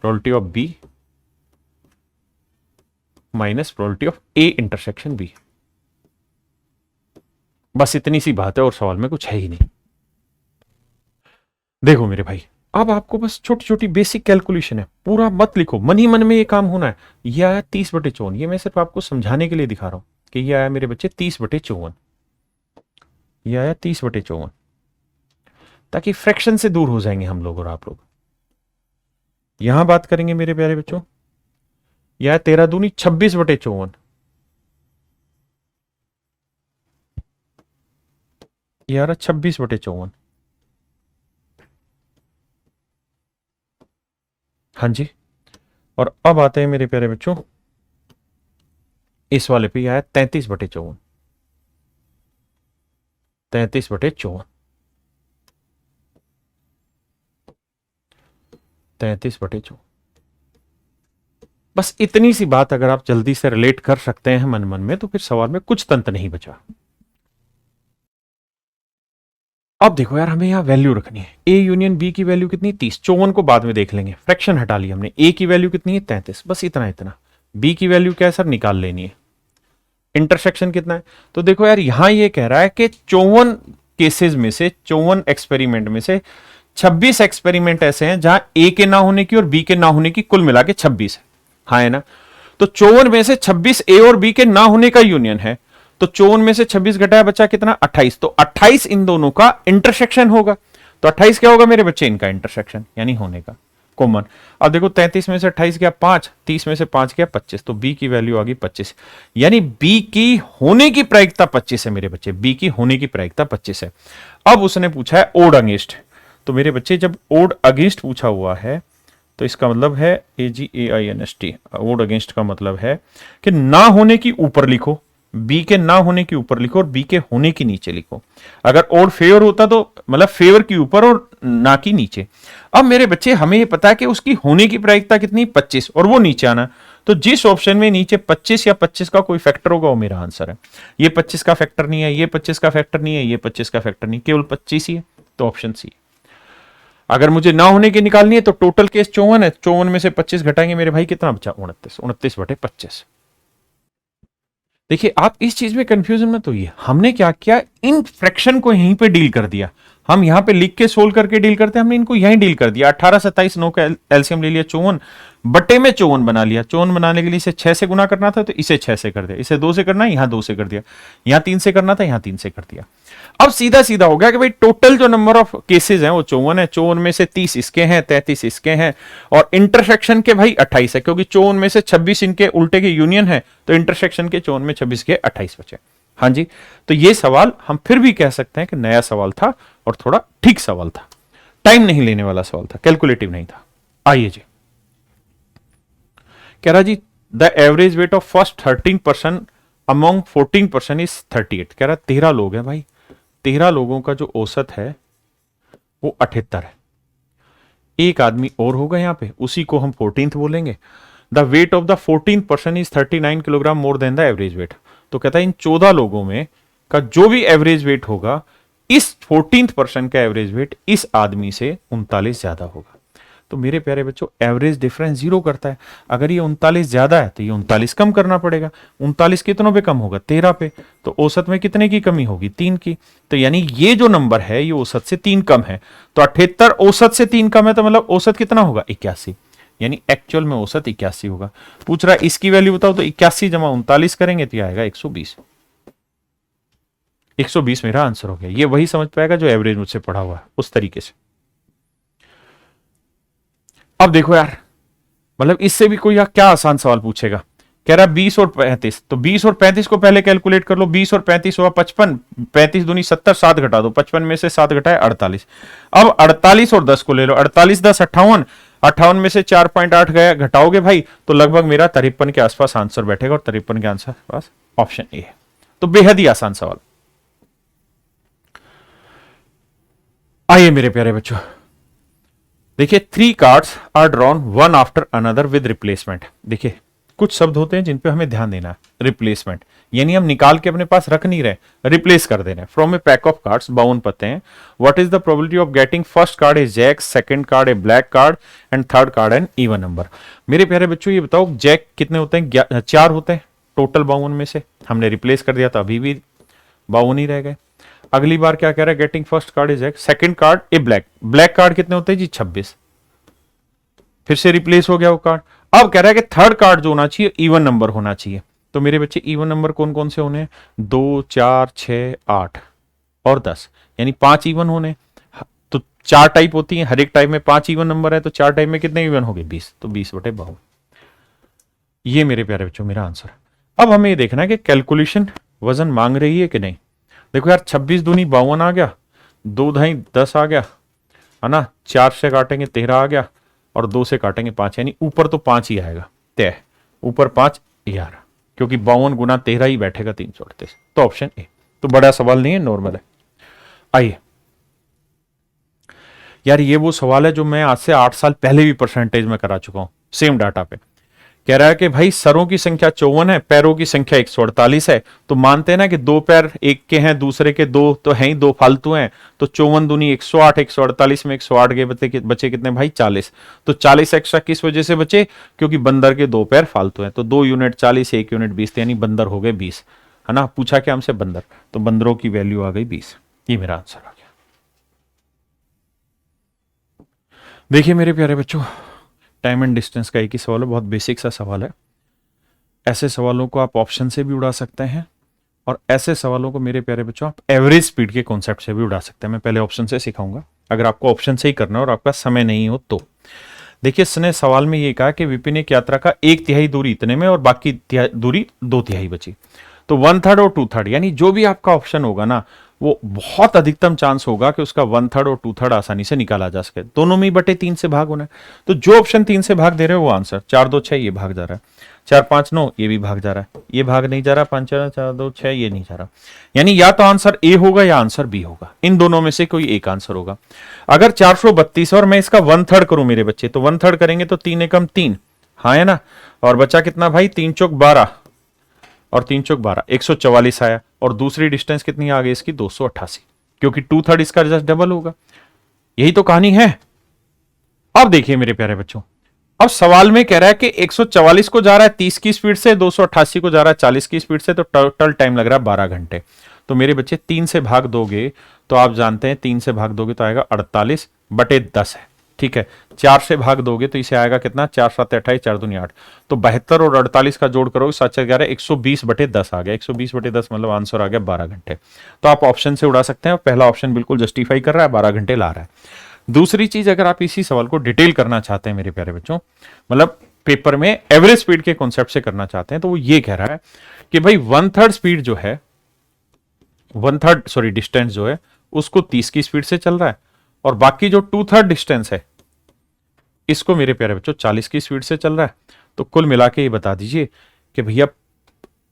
Probability of B minus probability of A intersection B. बस इतनी सी बात है और सवाल में कुछ है ही नहीं। देखो मेरे भाई, अब आपको बस छोटी छोटी बेसिक कैलकुलेशन है, पूरा मत लिखो, मन ही मन में ये काम होना है। ये आया 30/54, ये मैं सिर्फ आपको समझाने के लिए दिखा रहा हूं कि ये आया मेरे बच्चे 30/54, ये आया 30/54, ताकि फ्रैक्शन से दूर हो जाएंगे हम लोग और आप लोग। यहां बात करेंगे मेरे प्यारे बच्चों, यह आया 13 दूनी 26/54, यह आ रहा 26/54। हाँ जी, और अब आते हैं मेरे प्यारे बच्चों इस वाले पे आया 33/54, 33/54, 33/54। बस इतनी सी बात अगर आप जल्दी से रिलेट कर सकते हैं मन मन में, तो फिर सवाल में कुछ तंत्र नहीं बचा। अब देखो यार, हमें यहां वैल्यू रखनी है। ए यूनियन बी की वैल्यू कितनी, 30, 54 को बाद में देख लेंगे, फ्रैक्शन हटा लिया हमने। ए की वैल्यू कितनी है, 33, बस इतना इतना। बी की वैल्यू क्या है सर, निकाल लेनी है। इंटरसेक्शन कितना है, तो देखो यार यहां ये कह रहा है कि 54 केसेस में से, 54 एक्सपेरिमेंट में से 26 एक्सपेरिमेंट ऐसे हैं जहां ए के ना होने की और बी के ना होने की कुल मिला के 26 है। हाँ है ना, तो 54 में से 26 ए और बी के ना होने का यूनियन है, तो 54 में से 26 घटाया बचा कितना, 28, तो 28 इन दोनों का इंटरसेक्शन होगा। तो 28 क्या होगा मेरे बच्चे, इनका इंटरसेक्शन यानी होने का कॉमन। अब देखो 33 में से 28 गया 5, 30 में से 5 गया 25, तो बी की वैल्यू आ गई 25, यानी बी की होने की प्रायिकता 25 है मेरे बच्चे, बी की होने की प्रायिकता 25 है। अब उसने पूछा है ओड अगेंस्ट, तो मेरे बच्चे जब ओड अगेंस्ट पूछा हुआ है तो इसका मतलब है AGAINST, ओड अगेंस्ट का मतलब है कि ना होने की ऊपर लिखो, बी के ना होने की ऊपर लिखो और बी के होने की नीचे लिखो। अगर ओड फेवर होता तो मतलब फेवर की ऊपर और ना की नीचे। अब मेरे बच्चे हमें ये पता है कि उसकी होने की प्रायिकता कितनी, 25, और वो नीचे आना, तो जिस ऑप्शन में नीचे 25 या 25 का कोई फैक्टर होगा वो मेरा आंसर है। ये 25 का फैक्टर नहीं है, ये 25 का फैक्टर नहीं है, ये 25 का फैक्टर नहीं, केवल 25 ही है, तो ऑप्शन सी। अगर मुझे ना होने की निकालनी है तो टोटल केस 54 है, 54 में से 25 घटाएंगे मेरे भाई, कितना बचा, 29, 29/25। देखिए आप इस चीज में कंफ्यूजन मत होइए, हमने क्या किया, इन फ्रैक्शन को यहीं पे डील कर दिया। हम यहां पे लिख के सोल्व करके डील करते हैं, हमने इनको यहीं डील कर दिया। 18, 27, 9 का एलसीएम ले लिया, 54 बटे में 54 बना लिया। 54 बनाने के लिए इसे 6 से गुना करना था तो इसे 6 से कर दिया, इसे 2 से करना है यहां 2 से कर दिया, यहां 3 से करना था यहां 3 से कर दिया। अब सीधा सीधा हो गया कि भाई टोटल जो नंबर ऑफ केसेस हैं वो 54 है, 54 में से 30 इसके हैं, 33 इसके हैं, और इंटरसेक्शन के भाई 28 है, क्योंकि 54 में से 26 इनके उल्टे के यूनियन है, तो इंटरसेक्शन के 54 में 26 के 28 बचे। हाँ जी, तो ये सवाल हम फिर भी कह सकते हैं कि नया सवाल था और थोड़ा ठीक सवाल था, टाइम नहीं लेने वाला सवाल था, कैलकुलेटिव नहीं था। आइए जी, कह रहा जी the average weight of first 13% among 14% is 38। कह रहा 13 लोग हैं भाई, 13 लोगों का जो औसत है वो 78 है। एक आदमी और होगा यहां पे, उसी को हम 14th बोलेंगे। The weight of the 14% is 39 kilogram more than the average wait. तो कहता है इन 14 लोगों में का जो भी एवरेज वेट होगा, इस 14% का एवरेज वेट इस आदमी से 39 ज्यादा होगा। तो मेरे प्यारे बच्चों एवरेज डिफरेंस 0 करता है, अगर ये 39 ज्यादा है तो ये 39 कम करना पड़ेगा। 39 कितनों पे कम होगा, 13 पे, तो औसत में कितने की कमी होगी, 3 की। तो यानी ये जो नंबर है ये औसत से 3 कम है, तो 78 औसत से 3 कम है, तो मतलब औसत कितना होगा, 81, यानी एक्चुअल में औसत 81 होगा। पूछ रहा है इसकी वैल्यू बताओ, तो 81 जमा 39 करेंगे तो आएगा 120। 120 मेरा आंसर हो गया। ये वही समझ पाएगा जो एवरेज मुझसे पढ़ा हुआ है उस तरीके से। अब देखो यार, मतलब इससे भी कोई क्या आसान सवाल पूछेगा। कह रहा 20 और 35, तो 20 और 35 को पहले कैलकुलेट कर लो। 20 और 35 हुआ 55, 35 दूनी 70, 7 घटा दो, 55 में से 7 घटाए 48। अब 48 और 10 को ले लो, 48 10 58, 58 में से 4.8 गया, घटाओगे भाई तो लगभग मेरा 53 के आसपास आंसर बैठेगा, और 53 के आंसर पास ऑप्शन ए है। तो बेहद ही आसान सवाल। आइए मेरे प्यारे बच्चों, देखिए 3 cards are drawn one after another with replacement. देखिए कुछ शब्द होते हैं जिन पे हमें ध्यान देना है। रिप्लेसमेंट यानी हम निकाल के अपने पास रख नहीं रहे, रिप्लेस कर दे रहे हैं। From a pack of cards 52 पत्ते हैं, what is the probability of getting first card a jack, second card a black card and third card an even number. मेरे प्यारे बच्चों ये बताओ जैक कितने होते हैं? 4 होते हैं टोटल 52 में से, हमने रिप्लेस कर दिया तो अभी भी 52 ही रह गए। अगली बार क्या कह रहा है? Getting first card is jack, second card a black, black card कितने होते हैं जी? 26, फिर से रिप्लेस हो गया वो कार्ड। अब कह रहा है कि थर्ड कार्ड जो होना चाहिए इवन नंबर होना चाहिए। तो मेरे बच्चे इवन नंबर कौन कौन से होने हैं? 2, 4, 6, 8 और 10, यानी 5 इवन होने। तो 4 टाइप होती है, हर एक टाइप में 5 इवन नंबर है, तो 4 टाइप में कितने इवन हो गए? 20, तो 20/52। ये मेरे प्यारे बच्चों मेरा आंसर। अब हमें ये देखना है कि कैलकुलेशन वजन मांग रही है कि नहीं। देखो यार 26 दूनी 52 आ गया, 2 ढाई 10 आ गया, है ना, 4 से काटेंगे 13 आ गया और 2 से काटेंगे 5, यानी ऊपर तो 5 ही आएगा तय, ऊपर 5 11, क्योंकि 52 गुना 13 ही बैठेगा 338। तो ऑप्शन ए। तो बड़ा सवाल नहीं है, नॉर्मल है। आइए यार ये वो सवाल है जो मैं आज से 8 साल पहले भी परसेंटेज में करा चुका हूं सेम डाटा पे। कह रहा है कि भाई सरों की संख्या 54 है, पैरों की संख्या 148 है, तो मानते हैं ना कि 2 पैर एक के हैं, दूसरे के 2 तो हैं ही, 2 फालतू हैं, तो 54 दूनी 108, 148 में 108 के बचे कितने भाई? 40। तो 40 एक्स्ट्रा किस वजह से बचे? क्योंकि बंदर के 2 पैर फालतू हैं, तो 2 यूनिट 40, 1 यूनिट 20, यानी बंदर हो गए 20, है ना। पूछा क्या हमसे? बंदर, तो बंदरों की वैल्यू आ गई 20। ये मेरा आंसर आ गया। देखिए मेरे प्यारे बच्चों, टाइम एंड डिस्टेंस का एक ही सवाल है, बहुत बेसिक सा सवाल है। ऐसे सवालों को आप ऑप्शन से भी उड़ा सकते हैं और ऐसे सवालों को मेरे प्यारे बच्चों आप एवरेज स्पीड के कॉन्सेप्ट से भी उड़ा सकते हैं। मैं पहले ऑप्शन से सिखाऊंगा, अगर आपको ऑप्शन से ही करना है और आपका समय नहीं हो तो। देखिए इसने सवाल में ये कहा कि विपिन एक यात्रा का 1/3 दूरी इतने में और बाकी दूरी 2/3 बची, तो 1/3 और 2/3, यानी जो भी आपका ऑप्शन होगा ना वो बहुत अधिकतम चांस होगा कि उसका 1/3 और 2/3 आसानी से निकाला जा सके। दोनों में ही बटे 3 से भाग होना है, तो जो ऑप्शन 3 से भाग दे रहे हो वो आंसर। 4 2 6 ये भाग जा रहा है, 4 5 9 ये भी भाग जा रहा है, ये भाग नहीं जा रहा, 5 4 4 2 6 ये नहीं जा रहा, यानी या तो आंसर ए होगा या आंसर बी होगा, इन दोनों में से कोई एक आंसर होगा। अगर 432 और मैं इसका 1/3 करूं मेरे बच्चे, तो 1/3 करेंगे तो 3 एकम 3, हाँ है ना, और बचा कितना भाई? 3 चौक 12 और 3 चौक 12, 144 आया, और दूसरी डिस्टेंस कितनी आ गई इसकी? 288, क्योंकि 2/3 इसका जस्ट डबल होगा। यही तो कहानी है। अब देखिए मेरे प्यारे बच्चों, अब सवाल में कह रहा है कि 144 को जा रहा है 30 की स्पीड से, 288 को जा रहा है 40 की स्पीड से, तो टोटल टाइम लग रहा है 12 घंटे। तो मेरे बच्चे 3 से भाग दोगे तो आप जानते हैं 3 से भाग दोगे तो आएगा 48/10 है, ठीक है। 4 से भाग दोगे तो इसे आएगा कितना? 4 7 28, 4 दूनी 8, तो 72 और 48 का जोड़ करोगे 7 4 11, 120/10 आ गया। 120/10 मतलब आंसर आ गया 12 घंटे। तो आप ऑप्शन से उड़ा सकते हैं, पहला ऑप्शन बिल्कुल जस्टिफाई कर रहा है, 12 घंटे ला रहा है। दूसरी चीज, अगर आप इसी सवाल को डिटेल करना चाहते हैं मेरे प्यारे बच्चों, मतलब पेपर में एवरेज स्पीड के कॉन्सेप्ट से करना चाहते हैं, तो वो ये कह रहा है कि भाई 1/3 स्पीड जो है, 1/3 सॉरी डिस्टेंस जो है उसको 30 की स्पीड से चल रहा है, और बाकी जो 2/3 डिस्टेंस है इसको मेरे प्यारे बच्चों 40 की स्पीड से चल रहा है। तो कुल मिला के ये बता दीजिए कि भैया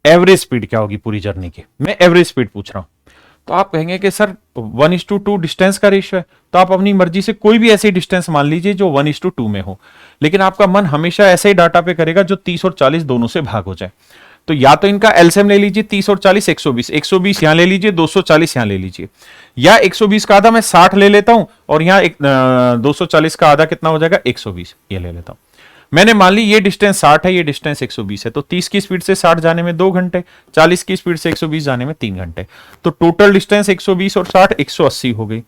एवरेज स्पीड क्या होगी पूरी जर्नी की। मैं एवरेज स्पीड पूछ रहा हूं, तो आप कहेंगे कि सर 1:2 डिस्टेंस का रेशियो है, तो आप अपनी मर्जी से कोई भी ऐसी डिस्टेंस मान लीजिए जो 1:2 में हो, लेकिन आपका मन हमेशा ऐसे ही डाटा पे करेगा जो 30 और 40 दोनों से भाग हो जाए। तो या तो इनका एलसीएम ले लीजिए 30 और 40, 120, 120 यहां ले लीजिए, 240 यहां ले लीजिए, या 120 का आधा मैं 60 ले लेता हूं और यहां 240 का आधा कितना हो जाएगा? 120 ये ले लेता हूं। मैंने मान ली ये डिस्टेंस 60 है, ये डिस्टेंस 120 है, तो 30 की स्पीड से 60 जाने में 2 घंटे, 40 की स्पीड से 120 जाने में 3 घंटे, तो टोटल डिस्टेंस 120 और 60 180 हो गई,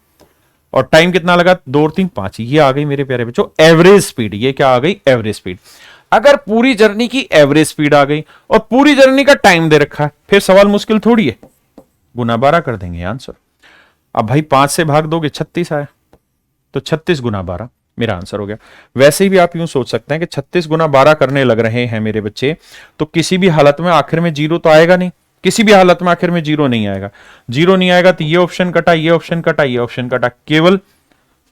और टाइम कितना लगा? 2 और 3 5। ये आ गई मेरे प्यारे बच्चों एवरेज स्पीड। ये क्या आ गई? Average speed. अगर पूरी जर्नी की एवरेज स्पीड आ गई और पूरी जर्नी का टाइम दे रखा है, फिर सवाल मुश्किल थोड़ी है, गुना 12 कर देंगे आंसर। अब भाई 5 से भाग दोगे 36 आया, तो 36 गुना 12 मेरा आंसर हो गया। वैसे भी आप यूं सोच सकते हैं कि 36 गुना 12 करने लग रहे हैं मेरे बच्चे, तो किसी भी हालत में आखिर में जीरो तो आएगा नहीं, किसी भी हालत में आखिर में जीरो नहीं आएगा। जीरो नहीं आएगा तो ये ऑप्शन कटा, ये ऑप्शन कटा, ये ऑप्शन कटा, केवल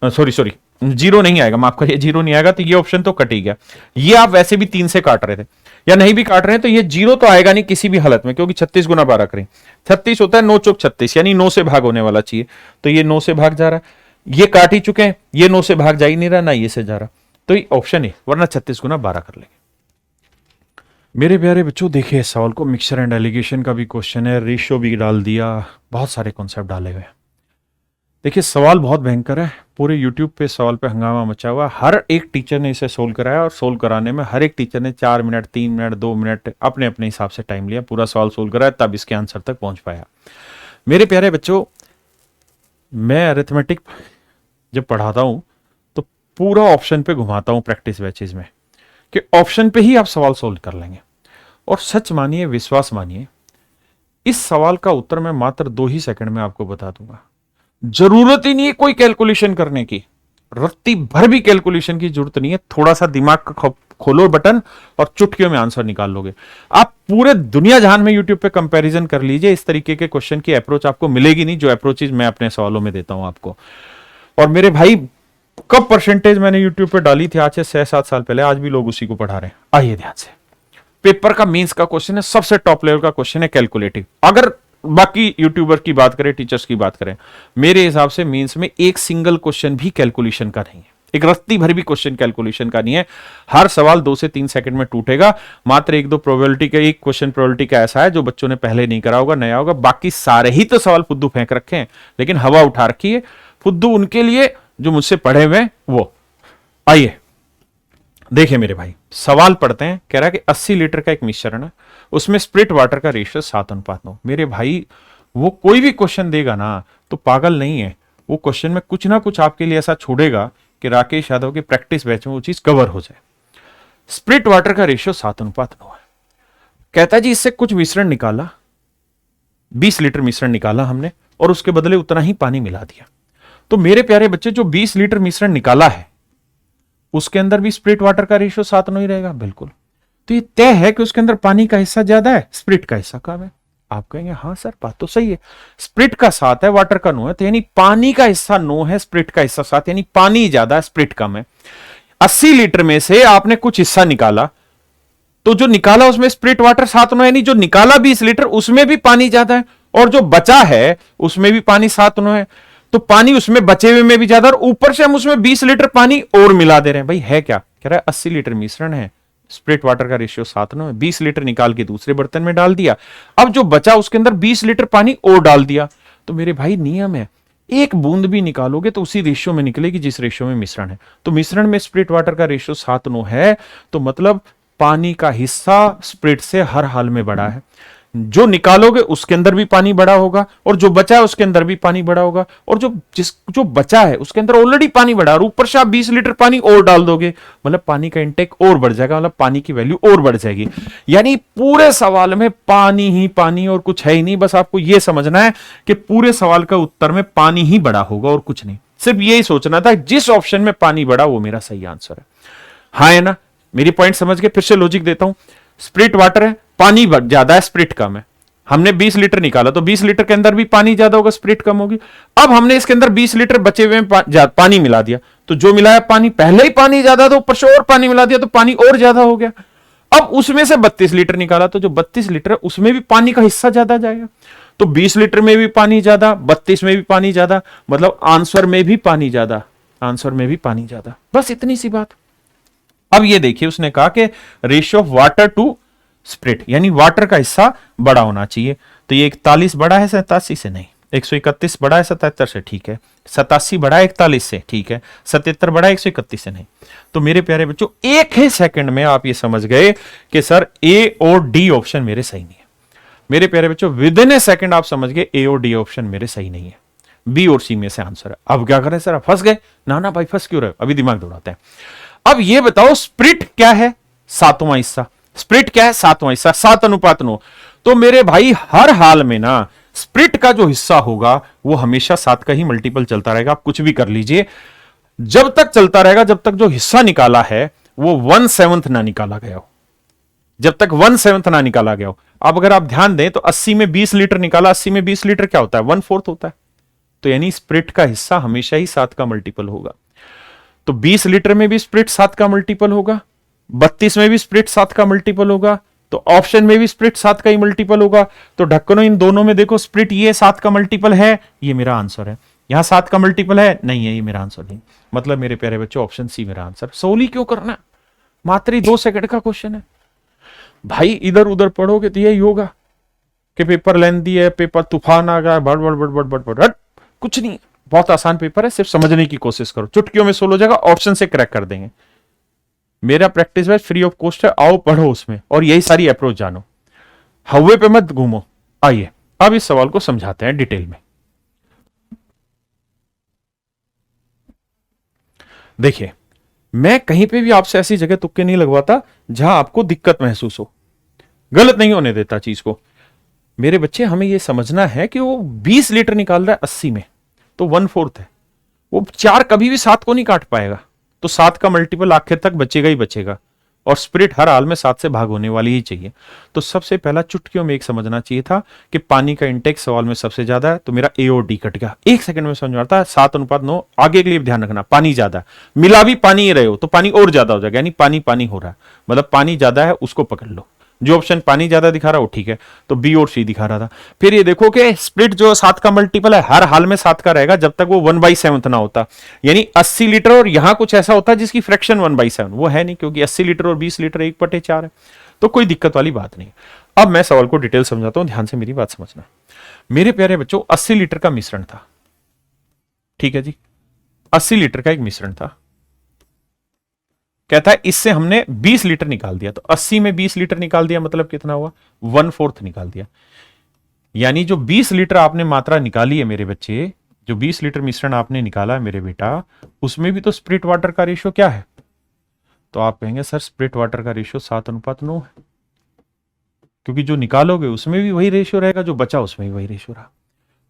सॉरी जीरो नहीं आएगा, माफ करिए, जीरो नहीं आएगा तो ये ऑप्शन तो कट ही गया। ये आप वैसे भी 3 से काट रहे थे या नहीं भी काट रहे हैं, तो ये जीरो तो आएगा नहीं किसी भी हालत में, क्योंकि 36 गुना 12 करें 36 होता है, 9 चौक 36, यानी 9 से भाग होने वाला चाहिए, तो ये 9 से भाग जा रहा है। ये काट ही चुके हैं, ये 9 से भाग जा ही नहीं रहा, ना ये से जा रहा, तो ये ऑप्शन है, वरना 36 गुना 12 कर लेंगे। मेरे प्यारे बच्चों, देखिए इस सवाल को, मिक्सचर एंड एलिगेशन का भी क्वेश्चन है, रेशियो भी डाल दिया, बहुत सारे कॉन्सेप्ट डाले हुए हैं। देखिए सवाल बहुत भयंकर है, पूरे यूट्यूब पे सवाल पे हंगामा मचा हुआ, हर एक टीचर ने इसे सोल्व कराया और सोल्व कराने में हर एक टीचर ने 4 मिनट, 3 मिनट, 2 मिनट अपने अपने हिसाब से टाइम लिया, पूरा सवाल सोल्व कराया, तब इसके आंसर तक पहुंच पाया। मेरे प्यारे बच्चों, मैं अरिथमेटिक जब पढ़ाता हूं तो पूरा ऑप्शन पे घुमाता हूं प्रैक्टिस बैचेज में, कि ऑप्शन पे ही आप सवाल सोल्व कर लेंगे। और सच मानिए, विश्वास मानिए, इस सवाल का उत्तर मैं मात्र 2 ही सेकंड में आपको बता दूंगा। जरूरत ही नहीं है कोई कैलकुलेशन करने की, रत्ती भर भी कैलकुलेशन की जरूरत नहीं है। थोड़ा सा दिमाग का खोलो बटन और चुटकियों में आंसर निकाल लोगे। आप पूरे दुनिया जहान में यूट्यूब पे कंपैरिजन कर लीजिए, इस तरीके के क्वेश्चन की अप्रोच आपको मिलेगी नहीं जो अप्रोचेज मैं अपने सवालों में देता हूं आपको। और मेरे भाई, कब परसेंटेज मैंने यूट्यूब पे डाली थी, आज से 6-7 साल पहले, आज भी लोग उसी को पढ़ा रहे हैं। आइए ध्यान से, पेपर का मेंस का क्वेश्चन है, सबसे टॉप लेवल का क्वेश्चन है कैलकुलेटिव। अगर बाकी यूट्यूबर की बात करें, टीचर्स की बात करें, मेरे हिसाब से मेंस में एक सिंगल क्वेश्चन भी कैलकुलेशन का नहीं है, एक रत्ती भर भी क्वेश्चन कैलकुलेशन का नहीं है। हर सवाल 2 से 3 सेकंड में टूटेगा। मात्र 1-2 प्रोबेबिलिटी का, एक क्वेश्चन प्रोबेबिलिटी का ऐसा है जो बच्चों ने पहले नहीं करा होगा, नया होगा। बाकी सारे ही तो सवाल फुद्दू फेंक रखे हैं, लेकिन हवा उठा रखी है फुद्दू उनके लिए जो मुझसे पढ़े हुए वो। आइए देखिए मेरे भाई, सवाल पढ़ते हैं। कह रहा है कि 80 लीटर का एक मिश्रण है, उसमें स्प्रिट वाटर का रेशियो 7:9। मेरे भाई, वो कोई भी क्वेश्चन देगा ना तो पागल नहीं है, वो क्वेश्चन में कुछ ना कुछ आपके लिए ऐसा छोड़ेगा कि राकेश यादव की प्रैक्टिस बैच में वो चीज कवर हो जाए। स्प्रिट वाटर का रेशियो 7:9 है। कहता है जी, इससे कुछ मिश्रण निकाला, 20 लीटर मिश्रण निकाला हमने, और उसके बदले उतना ही पानी मिला दिया। तो मेरे प्यारे बच्चे, जो 20 लीटर मिश्रण निकाला है उसके अंदर भी स्प्रिट वाटर का रेशियो 7:9 ही रहेगा, बिल्कुल। तो ये तय है कि उसके अंदर पानी का हिस्सा ज्यादा है, स्प्रिट का हिस्सा कम है। आप कहेंगे हाँ सर, बात तो सही है, स्प्रिट का 7 है, वाटर का 9 है, तो यानी पानी का हिस्सा 9 है, स्प्रिट का हिस्सा 7, यानी पानी ज्यादा है, स्प्रिट कम है। 80 लीटर में से आपने कुछ हिस्सा निकाला, तो जो निकाला उसमें स्प्रिट वाटर 7:9, यानी जो निकाला 20 लीटर उसमें भी पानी ज्यादा है, और जो बचा है उसमें भी पानी 7:9 है। तो पानी उसमें बचे हुए में भी ज्यादा, और ऊपर से हम उसमें 20 लीटर पानी और मिला दे रहे हैं। भाई है क्या, कह रहा है 80 लीटर मिश्रण है, स्प्रिट वाटर का रेशियो 7:9 है, 20 लीटर निकाल के दूसरे बर्तन में डाल दिया, अब जो बचा उसके अंदर 20 लीटर पानी और डाल दिया। तो मेरे भाई नियम है, एक बूंद भी निकालोगे तो उसी रेशियो में निकलेगी जिस रेशियो में मिश्रण है। तो मिश्रण में स्प्रिट वाटर का रेशियो 7:9 है, तो मतलब पानी का हिस्सा स्प्रिट से हर हाल में बड़ा है। जो निकालोगे उसके अंदर भी पानी बड़ा होगा, और जो बचा है उसके अंदर भी पानी बड़ा होगा, और जो बचा है उसके अंदर ऑलरेडी पानी बड़ा, और ऊपर से आप 20 लीटर पानी और डाल दोगे, मतलब पानी का इंटेक और बढ़ जाएगा, मतलब पानी की वैल्यू और बढ़ जाएगी। यानी पूरे सवाल में पानी ही पानी और कुछ है ही नहीं। बस आपको यह समझना है कि पूरे सवाल का उत्तर में पानी ही बड़ा होगा और कुछ नहीं। सिर्फ यही सोचना था, जिस ऑप्शन में पानी बड़ा वो मेरा सही आंसर है। हाँ है ना, मेरी पॉइंट समझ गए? फिर से लॉजिक देता हूं, स्प्रिट वाटर है, पानी ज्यादा है, स्प्रिट कम है। हमने 20 लीटर निकाला तो 20 लीटर के अंदर भी पानी ज्यादा होगा, स्प्रिट कम होगी। अब हमने इसके अंदर 20 लीटर बचे हुए पानी मिला दिया, तो जो मिलाया पानी, पहले ही पानी ज्यादा था, ऊपर से और पानी मिला दिया तो पानी और ज्यादा हो गया। अब उसमें से 32 लीटर निकाला, तो जो 32 लीटर है उसमें भी पानी का हिस्सा ज्यादा जाएगा। तो 20 लीटर में भी पानी ज्यादा, 32 में भी पानी ज्यादा, मतलब आंसर में भी पानी ज्यादा, आंसर में भी पानी ज्यादा। बस इतनी सी बात। अब ये देखिए, उसने कहा कि ratio of water to spirit, यानी वाटर का हिस्सा बड़ा होना चाहिए। तो ये 41 बड़ा है 87 से, नहीं। 131 बड़ा है 77 से, ठीक है। 87 बड़ा है 41 से, ठीक है। 77 बड़ा है 131 से, नहीं। तो मेरे प्यारे बच्चों, एक ही सेकंड में आप ये समझ गए कि सर ए और डी ऑप्शन मेरे सही नहीं है। मेरे प्यारे बच्चों, विद इन ए सेकंड आप समझ गए ए और डी ऑप्शन मेरे सही नहीं है, बी और सी में से आंसर है। अब क्या करें सर, फंस गए? ना भाई, फंस क्यों रहे? अभी दिमाग दौड़ाते हैं। अब ये बताओ, स्प्रिट क्या है? 7वां हिस्सा। स्प्रिट क्या है? 7वां हिस्सा, 7:9। तो मेरे भाई, हर हाल में ना स्प्रिट का जो हिस्सा होगा वो हमेशा 7 का ही मल्टीपल चलता रहेगा। आप कुछ भी कर लीजिए, जब तक चलता रहेगा, जब तक जो हिस्सा निकाला है वो 1/7 ना निकाला गया हो, जब तक 1/7 ना निकाला गया हो। अब अगर आप ध्यान दें तो 80 में 20 लीटर निकाला, 80 में 20 लीटर क्या होता है? 1/4 होता है। तो यानी स्प्रिट का हिस्सा हमेशा ही 7 का मल्टीपल होगा। तो 20 लीटर में भी स्प्रिट 7 का मल्टीपल होगा, 32 में भी स्प्रिट 7 का मल्टीपल होगा, तो ऑप्शन में भी स्प्रिट 7 का ही मल्टीपल होगा। तो ढक्कनों इन दोनों में देखो, स्प्रिट ये 7 का मल्टीपल है, ये मेरा आंसर है। यहां 7 का मल्टीपल है, नहीं है, ये मेरा आंसर नहीं। मतलब मेरे प्यारे बच्चों, ऑप्शन सी मेरा आंसर। सोली क्यों करना, मात्र 2 सेकंड का क्वेश्चन है। भाई इधर उधर पढ़ोगे तो यही होगा कि पेपर लेंदी है, पेपर तूफान आ गया, बड़ बड़ बड़ बड़ बड़ बड़ बड़। कुछ नहीं, बहुत आसान पेपर है, सिर्फ समझने की कोशिश करो, चुटकियों में 16 जगह ऑप्शन से क्रैक कर देंगे। मेरा practice batch free of cost है, आओ पढ़ो उसमें और यही सारी अप्रोच जानो, हवे पे मत घूमो। आइए अब इस सवाल को समझाते हैं डिटेल में। देखिए, मैं कहीं पे भी आपसे ऐसी जगह तुक्के नहीं लगवाता जहां आपको दिक्कत महसूस हो, गलत नहीं होने देता चीज को। मेरे बच्चे, हमें यह समझना है कि वो 20 लीटर निकाल रहा है 80 में, तो 1/4 है, वो 4 कभी भी 7 को नहीं काट पाएगा, तो 7 का मल्टीपल आखिर तक बचेगा ही बचेगा, और स्प्रिट हर हाल में 7 से भाग होने वाली ही चाहिए। तो सबसे पहला चुटकियों में एक समझना चाहिए था कि पानी का इंटेक सवाल में सबसे ज्यादा है, तो मेरा ए और डी कट गया, 1 सेकंड में समझ में आता है। 7:9, आगे के लिए ध्यान रखना, पानी ज्यादा है, मिला भी पानी ही रहे हो तो पानी और ज्यादा हो जाएगा, यानी पानी पानी हो रहा है, मतलब पानी ज्यादा है, उसको पकड़ लो। जो ऑप्शन पानी ज्यादा दिखा रहा हो ठीक है, तो बी और सी दिखा रहा था। फिर ये देखो कि स्प्लिट जो 7 का मल्टीपल है हर हाल में 7 का रहेगा जब तक वो 1/7 ना होता, यानी 80 लीटर और यहां कुछ ऐसा होता है जिसकी फ्रैक्शन 1/7, वो है नहीं, क्योंकि 80 लीटर और 20 लीटर 1/4 है, तो कोई दिक्कत वाली बात नहीं। अब मैं सवाल को डिटेल समझाता हूं, ध्यान से मेरी बात समझना। मेरे प्यारे बच्चों, 80 लीटर का मिश्रण था, ठीक है जी, 80 लीटर का एक मिश्रण था। कहता है इससे हमने 20 लीटर निकाल दिया, तो 80 में 20 लीटर निकाल दिया मतलब कितना हुआ, 1/4 निकाल दिया। यानी जो 20 लीटर आपने मात्रा निकाली है मेरे बच्चे, जो 20 लीटर मिश्रण आपने निकाला है मेरे बेटा, उसमें भी तो स्प्रिट वाटर का रेशियो क्या है, तो आप कहेंगे सर स्प्रिट वाटर का रेशियो 7:9 है, क्योंकि जो निकालोगे उसमें भी वही रेशियो रहेगा, जो बचा उसमें भी वही रेशियो रहा।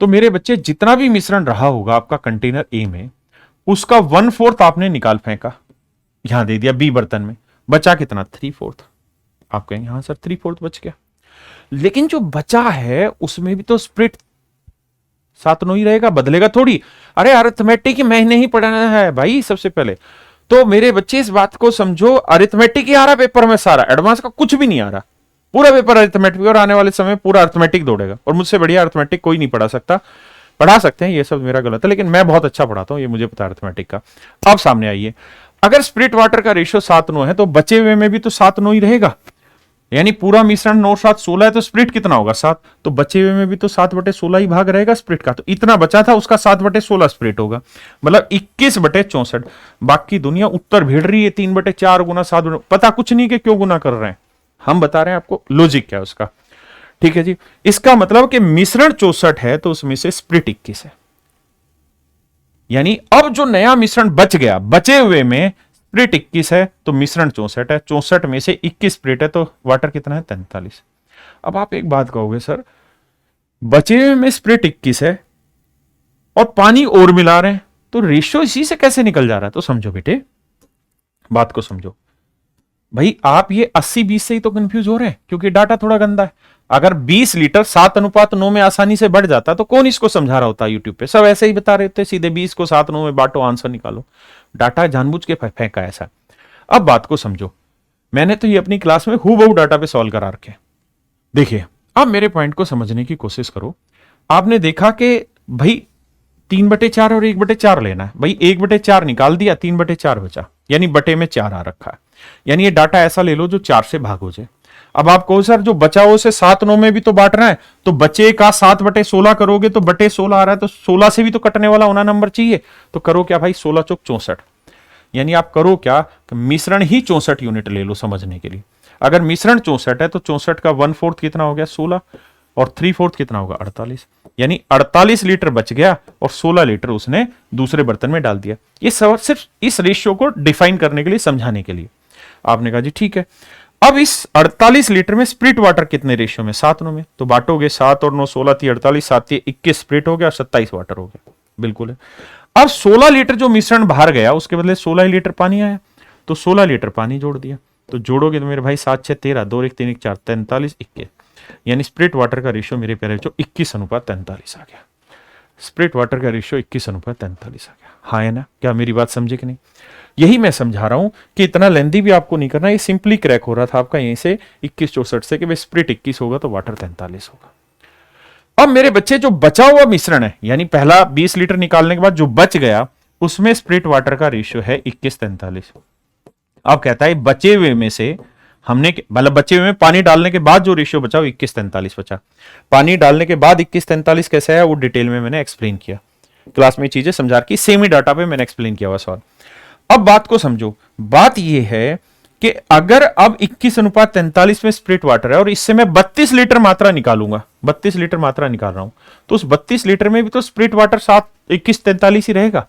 तो मेरे बच्चे, जितना भी मिश्रण रहा होगा आपका कंटेनर ए में, उसका 1/4 आपने निकाल फेंका, यहां दे दिया बी बर्तन में, बचा कितना, 3/4। आप कहेंगे हाँ सर 3/4 बच गया, लेकिन जो बचा है उसमें भी तो स्प्रिट 7/9 ही रहेगा, बदलेगा थोड़ी। अरे अरिथमेटिक मैंने ही पढ़ाना है भाई सबसे पहले, तो मेरे बच्चे इस बात को समझो, अरिथमेटिक ही आ रहा पेपर में सारा, एडवांस का कुछ भी नहीं आ रहा, पूरा पेपर अरिथमेटिक, और आने वाले समय पूरा अरिथमेटिक दौड़ेगा, और मुझसे बढ़िया अरिथमेटिक कोई नहीं पढ़ा सकता। पढ़ा सकते हैं, ये सब मेरा गलत है, लेकिन मैं बहुत अच्छा पढ़ाता हूं, ये मुझे पता है अरिथमेटिक का। अब सामने आइए, अगर स्प्रिट वाटर का रेशियो 7/9 है तो बचे हुए में भी तो 7/9 ही रहेगा, यानी पूरा मिश्रण 9/7 16 है, तो स्प्रिट कितना होगा 7, तो बचे हुए में भी तो 7/16 ही भाग रहेगा स्प्रिट का, तो इतना बचा था उसका 7/16 स्प्रिट होगा, मतलब 21/64। बाकी दुनिया उत्तर भेड़ रही है 3/4 गुना 7, पता कुछ नहीं कि क्यों गुना कर रहे हैं, हम बता रहे हैं आपको लॉजिक क्या है उसका, ठीक है जी। इसका मतलब कि मिश्रण 64 है तो उसमें से स्प्रिट 21 है, यानी अब जो नया मिश्रण बच गया, बचे हुए में स्प्रिट 21 है तो मिश्रण 64 है, 64 में से 21 स्प्रिट है, तो वाटर कितना है 43। अब आप एक बात कहोगे सर, बचे हुए में स्प्रिट 21 है और पानी और मिला रहे हैं, तो रेशियो इसी से कैसे निकल जा रहा है, तो समझो बेटे, बात को समझो भाई। आप ये 80-20 से ही तो कंफ्यूज हो रहे हैं, क्योंकि डाटा थोड़ा गंदा है। अगर 20 लीटर 7:9 में आसानी से बढ़ जाता तो कौन इसको समझा रहा होता यूट्यूब पे, सब ऐसे ही बता रहे थे, सीधे 20 को 7/9 में बांटो, आंसर निकालो। डाटा जानबूझ के फेंका ऐसा। अब बात को समझो, मैंने तो ये अपनी क्लास में हूबहू डाटा पे सॉल्व करा रखे। देखिए, अब मेरे पॉइंट को समझने की कोशिश करो। आपने देखा कि भाई 3/4 और 1/4 लेना है, भाई 1/4 निकाल दिया, 3/4 बचा, यानी बटे में 4 आ रखा है, यानी ये डाटा ऐसा ले लो जो 4 से भाग हो जाए। अब आप कहो सर जो बचा हो उसे 7/9 में भी तो बांटना है, तो बचे का 7/16 करोगे तो बटे 16 आ रहा है, तो 16 से भी तो कटने वाला होना नंबर चाहिए, तो करो क्या भाई, 16 चौक 64, यानी आप करो क्या, मिश्रण ही 64 यूनिट ले लो समझने के लिए। अगर मिश्रण 64 है तो 64 का 1/4 कितना हो गया 16, और 3/4 कितना होगा 48, यानी 48 लीटर बच गया और 16 लीटर उसने दूसरे बर्तन में डाल दिया। ये सिर्फ इस रेशियो को डिफाइन करने के लिए, समझाने के लिए। आपने कहा जी ठीक है, अब इस 48 लीटर में स्प्रिट वाटर कितने रेशियो में, 7/9 में, तो बांटोगे 7 और 9 16 थी 48, 7 थी 21 स्प्रिट हो गया, 27 वाटर हो गया, बिल्कुल है। अब 16 लीटर जो मिश्रण बाहर गया उसके बदले 16 लीटर पानी आया, तो 16 लीटर पानी जोड़ दिया, तो जोड़ोगे तो मेरे भाई 7 6 13, 2 1 3 1 4 43 21, यानी स्प्रिट वाटर का रेशियो मेरे प्यारे जो 21:43 आ गया। स्प्रिट वाटर का रेशियो 21:43 आ गया, हाँ है ना, क्या मेरी बात समझे कि नहीं? यही मैं समझा रहा हूं कि इतना लेंदी भी आपको नहीं करना, ये सिंपली क्रैक हो रहा था आपका यहीं से 2164 से कि भाई स्प्रिट 21 होगा तो वाटर 43 होगा। अब मेरे बच्चे जो बचा हुआ मिश्रण है, यानी पहला 20 लीटर निकालने के बाद जो बच गया उसमें स्प्रिट वाटर का रेशियो है 21:43। अब कहता है बचे हुए में से हमने मतलब बचे हुए में पानी डालने के बाद जो रेशियो बचा वो 21-43 बचा। पानी डालने के बाद 21-43 कैसे है वो डिटेल में मैंने एक्सप्लेन किया क्लास में, चीजें समझा की सेम ही डाटा पे मैंने एक्सप्लेन किया हुआ सवाल। अब बात को समझो, बात यह है कि अगर अब 21:43 में स्प्लिट वाटर है और इससे मैं 32 लीटर मात्रा निकालूंगा, 32 लीटर मात्रा निकाल रहा हूं, तो उस 32 लीटर में भी तो स्प्लिट वाटर 21:43 ही रहेगा।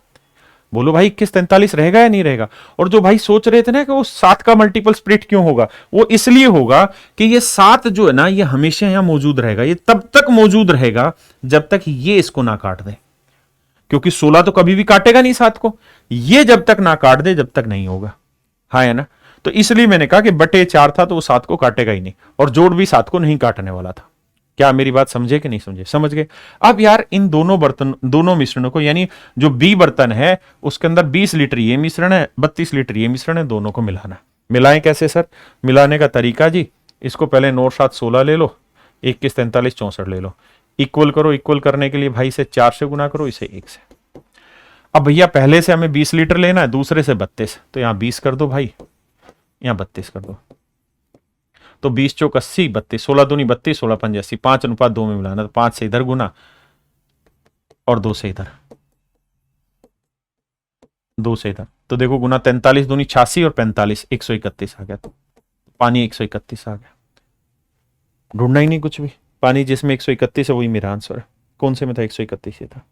बोलो भाई 21:43 रहेगा या नहीं रहेगा? और जो भाई सोच रहे थे ना कि वो 7 का मल्टीपल स्प्लिट क्यों होगा, वो इसलिए होगा कि ये 7 जो है ना ये हमेशा यहां मौजूद रहेगा, ये तब तक मौजूद रहेगा जब तक ये इसको ना काट दे, क्योंकि 16 तो कभी भी काटेगा नहीं 7 को, ये जब तक ना काट दे जब तक नहीं होगा। हाँ है ना? तो इसलिए मैंने कहा कि बटे 4 था तो वो 7 को काटेगा ही नहीं, और जोड़ भी 7 को नहीं काटने वाला था। क्या मेरी बात समझे कि नहीं समझे? समझ गए। अब यार इन दोनों मिश्रणों को, यानी जो बी बर्तन है उसके अंदर 20 लीटर ये मिश्रण है, 32 लीटर ये मिश्रण है, दोनों को मिलाना। मिलाएं कैसे सर? मिलाने का तरीका जी, इसको पहले 9 7 16 ले लो, 21 43 64 ले लो, इक्वल करो। इक्वल करने के लिए भाई से 4 से गुना करो, इसे 1 से। अब भैया पहले से हमें 20 लीटर लेना है, दूसरे से 32, तो यहां 20 कर दो भाई, यहां 32 कर दो, तो 20 चौक 80, 32, 16 दूनी 32, 16 पंजे 80, 5:2 में मिलाना, तो 5 से इधर गुना और 2 से इधर, 2 से इधर, तो देखो गुना 43 दूनी 86 और 45 131 आ गया, तो पानी 131 आ गया। ढूंढना ही नहीं कुछ भी, पानी जिसमें 131 है वही मेरा आंसर है। कौन से में था? 131 ही था।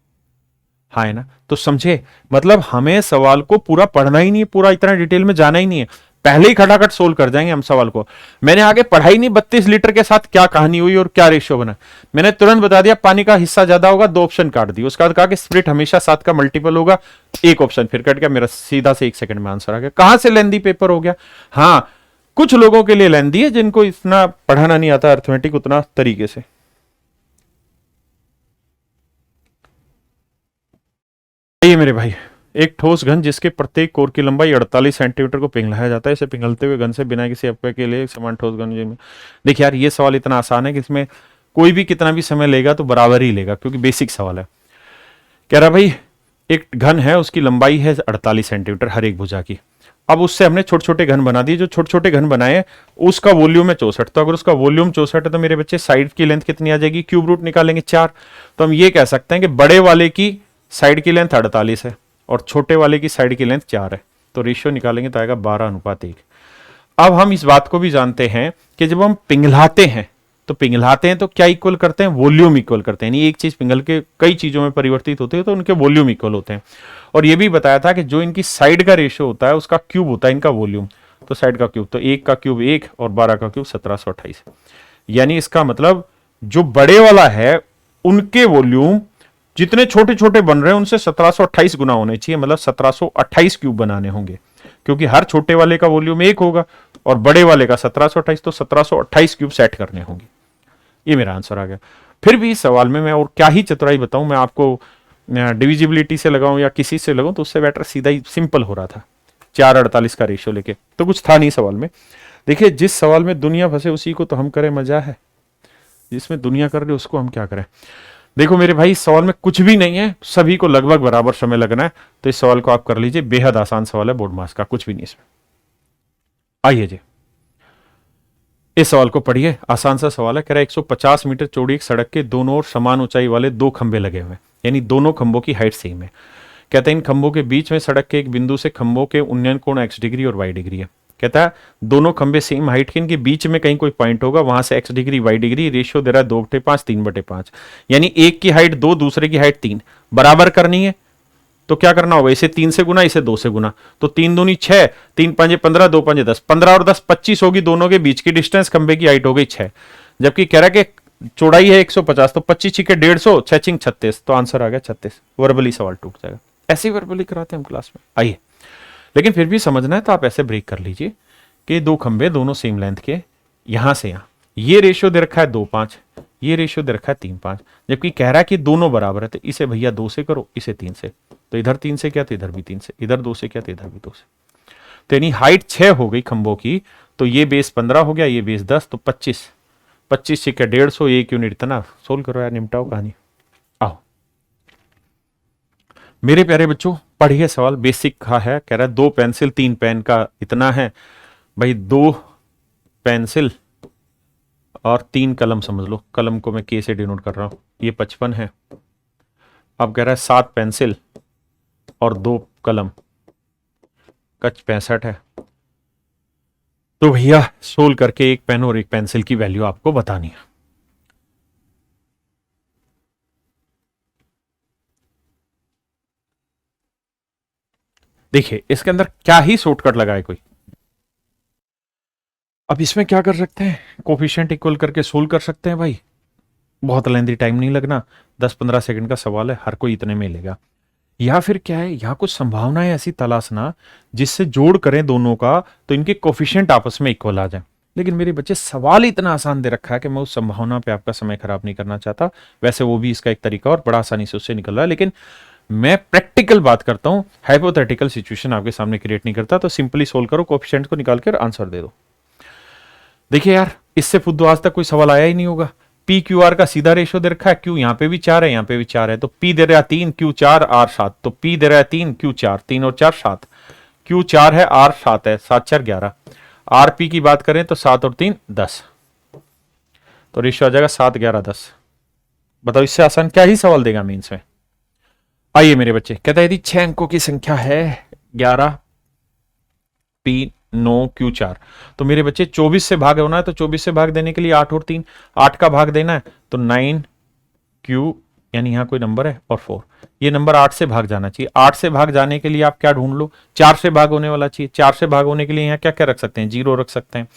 हाँ है ना? तो समझे, मतलब हमें सवाल को पूरा पढ़ना ही नहीं है, पूरा इतना डिटेल में जाना ही नहीं है, पहले ही खटाखट सोल्व कर जाएंगे हम सवाल को। मैंने आगे पढ़ाई नहीं 32 लीटर के साथ क्या कहानी हुई और क्या रेशियो बना, मैंने तुरंत बता दिया पानी का हिस्सा ज्यादा होगा, 2 ऑप्शन काट दिए, उसके बाद कहा कि स्प्लिट हमेशा 7 का मल्टीपल होगा, 1 ऑप्शन फिर कट गया, मेरा सीधा से 1 सेकंड में आंसर आ गया। कहां से लेंदी पेपर हो गया? हाँ, कुछ लोगों के लिए लेंदी है जिनको इतना पढ़ाना नहीं आता अर्थमेटिक उतना तरीके से। ये मेरे भाई, एक ठोस घन जिसके प्रत्येक कोर की लंबाई 48 सेंटीमीटर को पिघलाया जाता है, इसे पिघलते हुए घन से बिना किसी अपव्यय के लिए समान ठोस घन में। देखिए यार ये सवाल इतना आसान है कि इसमें कोई भी कितना भी समय लेगा तो बराबर ही लेगा, क्योंकि बेसिक सवाल है। कह रहा भाई एक घन है, उसकी लंबाई है 48 सेंटीमीटर हर एक भुजा की। अब उससे हमने छोटे छोटे घन बना दिए, जो छोटे छोटे घन बनाए उसका वॉल्यूम है 64, तो अगर उसका वॉल्यूम 64 है तो मेरे बच्चे साइड की लेंथ कितनी आ जाएगी? क्यूब रूट निकालेंगे 4, तो हम ये कह सकते हैं कि बड़े वाले की साइड की लेंथ 48 है और छोटे वाले की साइड की लेंथ 4 है, तो रेशियो निकालेंगे तो आएगा 12:1। अब हम इस बात को भी जानते हैं कि जब हम पिघलाते हैं तो क्या इक्वल करते हैं? वॉल्यूम इक्वल करते हैं, यानी एक चीज पिघल के कई चीजों में परिवर्तित होती है तो उनके वॉल्यूम इक्वल होते हैं। और ये भी बताया था कि जो इनकी साइड का रेशियो होता है उसका क्यूब होता है इनका वॉल्यूम, तो साइड का क्यूब, तो 1 का क्यूब 1 और 12 का क्यूब 1728, यानी इसका मतलब जो बड़े वाला है उनके वॉल्यूम जितने छोटे छोटे बन रहे हैं उनसे 1728 गुना होने चाहिए, मतलब 1728 क्यूब बनाने होंगे, क्योंकि हर छोटे वाले का वॉल्यूम 1 होगा और बड़े वाले का 1728, तो 1728 क्यूब सेट करने होंगे। ये मेरा आंसर आ गया। फिर भी इस सवाल में मैं और क्या ही चतुराई बताऊं, मैं आपको डिविजिबिलिटी से लगाऊं या किसी से लगाऊं तो उससे बेटर सीधा ही सिंपल हो रहा था, 4:48 का रेशियो लेके, तो कुछ था नहीं सवाल में। देखिए जिस सवाल में दुनिया फंसे उसी को तो हम करें मजा है, जिसमें दुनिया कर रही उसको हम क्या करें। देखो मेरे भाई इस सवाल में कुछ भी नहीं है, सभी को लगभग बराबर समय लगना है, तो इस सवाल को आप कर लीजिए, बेहद आसान सवाल है, बोर्ड मास का कुछ भी नहीं इसमें। आइए जी इस सवाल को पढ़िए, आसान सा सवाल है। कह रहा है 150 मीटर चौड़ी एक सड़क के दोनों ओर समान ऊंचाई वाले 2 खंभे लगे हुए हैं, यानी दोनों खंभों की हाइट सेम है। कहते हैं इन खंभों के बीच में सड़क के एक बिंदु से खंभों के उन्नयन कोण x डिग्री और y डिग्री है। कहता है दोनों खंभे सेम हाइट के, इनके बीच में कहीं कोई पॉइंट होगा, वहां से x degree y degree, ratio दे रहा है 2/5 3/5, यानी एक की हाइट 2 दूसरे की हाइट 3, बराबर करनी है तो क्या करना होगा? इसे 3 से गुना, इसे 2 से गुना, तो 3 दूनी 6, 3 पंजे 15, 2 पंजे 10, 15 और 10 25 होगी, दोनों के बीच की डिस्टेंस खंबे की हाइट हो गई 6, जबकि कह रहा है कि चौड़ाई है 150, तो 25 छिके 150, 6 छिंग 36, तो आंसर आ गया 36। वर्बली सवाल टूट जाएगा, ऐसे ही वर्बली कराते हैं हम क्लास में। आइए लेकिन फिर भी समझना है तो आप ऐसे ब्रेक कर लीजिए कि 2 खंबे दोनों सेम लेंथ के, यहां से यहां ये रेशियो दे रखा है 2:5, ये रेशियो दे रखा है 3:5, जबकि कह रहा है कि दोनों बराबर है, तो इसे भैया 2 से करो, इसे 3 से, तो इधर 3 से किया तो इधर भी 3 से, इधर 2 से किया तो इधर भी 2 से, तो यानी हाइट 6 हो गई खंभों की, तो ये बेस 15 हो गया, ये बेस 10, तो 25, 25 से क्या 150, 1 यूनिट, इतना सोल्व करो यार, निपटाओ कहानी। आओ मेरे प्यारे बच्चों पढ़िए सवाल, बेसिक का है। कह रहा है 2 पेंसिल 3 पेन का इतना है भाई, 2 पेंसिल और 3 कलम समझ लो, कलम को मैं के से डिनोट कर रहा हूं, ये 55 है। अब कह रहा है 7 पेंसिल और 2 कलम, कच 65 है। तो भैया सोल्व करके एक पेन और एक पेंसिल की वैल्यू आपको बतानी है। देखिए इसके अंदर क्या ही शॉर्टकट लगाए कोई। अब इसमें क्या कर सकते हैं, कोफिशिएंट इक्वल करके सोल्व कर सकते हैं भाई, बहुत लेंथी टाइम नहीं लगना, 10-15 सेकंड का सवाल है, हर कोई इतने में लेगा। या फिर क्या है, यहाँ कुछ संभावनाएं ऐसी तलाशना जिससे जोड़ करें दोनों का तो इनके कोफिशिएंट आपस में इक्वल आ जाए। लेकिन मेरे बच्चे सवाल इतना आसान दे रखा है कि मैं उस संभावना पे आपका समय खराब नहीं करना चाहता। वैसे वो भी इसका एक तरीका और बड़ा आसानी से उससे निकल रहा है, लेकिन मैं प्रैक्टिकल बात करता हूं, हाइपोथेटिकल सिचुएशन आपके सामने क्रिएट नहीं करता। तो सिंपली सोल्व करो, कोफिशिएंट को निकाल कर आंसर दे दो। देखिए यार, इससे फुद्दू आज तक कोई सवाल आया ही नहीं होगा। पी क्यू आर का सीधा रेशियो दे रखा है, क्यू यहाँ पे भी 4 है, यहाँ पे भी 4 है, तो पी दे रहा है 3, क्यू 4, आर 7। तो पी दे रहा है 3, क्यू 4, 3 और 4 7, क्यू 4 है, आर 7 है, 7 4 11। आर पी की बात करें तो 7 और 3 10, तो रेशियो आ जाएगा 7 11 10। बताओ इससे आसान क्या ही सवाल देगा मीन्स में। आइए मेरे बच्चे, कहता है यदि 6 अंकों की संख्या है 11, पी 9, क्यू 4, तो मेरे बच्चे 24 से भाग होना है, तो 24 से भाग देने के लिए 8 और 3, 8 का भाग देना है तो 9 क्यू, यानी यहां कोई नंबर है, और 4, ये नंबर 8 से भाग जाना चाहिए। 8 से भाग जाने के लिए आप क्या ढूंढ लो, 4 से भाग होने वाला चाहिए। 4 से भाग होने के लिए यहाँ क्या क्या रख सकते हैं, 0 रख सकते हैं,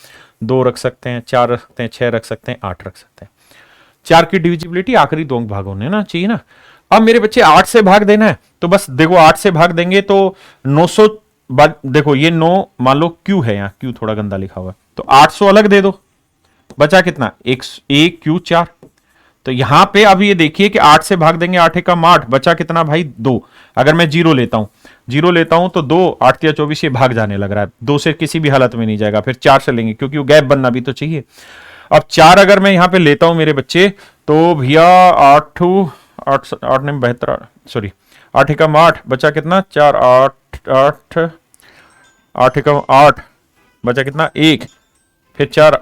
2 रख सकते हैं, 4 रख सकते हैं, 6 रख सकते हैं, 8 रख सकते हैं। 4 की डिविजिबिलिटी आखिरी 2 भाग होने ना चाहिए ना। अब मेरे बच्चे 8 से भाग देना है, तो बस देखो 8 से भाग देंगे तो 900, देखो ये 9 मान लो क्यू है, यहाँ क्यू थोड़ा गंदा लिखा हुआ है, तो 800 अलग दे दो, बचा कितना, एक क्यू 4। तो यहां पे अब ये देखिए कि 8 से भाग देंगे, 8 एकम 8, बचा कितना भाई 2। अगर मैं 0 लेता हूं तो 2 8 या 24 ये भाग जाने लग रहा है, 2 से किसी भी हालत में नहीं जाएगा, फिर 4 से लेंगे क्योंकि वो गैप बनना भी तो चाहिए। अब 4 अगर मैं यहां पे लेता हूं मेरे बच्चे, तो भैया 8 8 8 ने 72, सॉरी 8 एकम 8, बचा कितना 4, 8 8 8 एकम 8, बचा कितना 1, फिर 4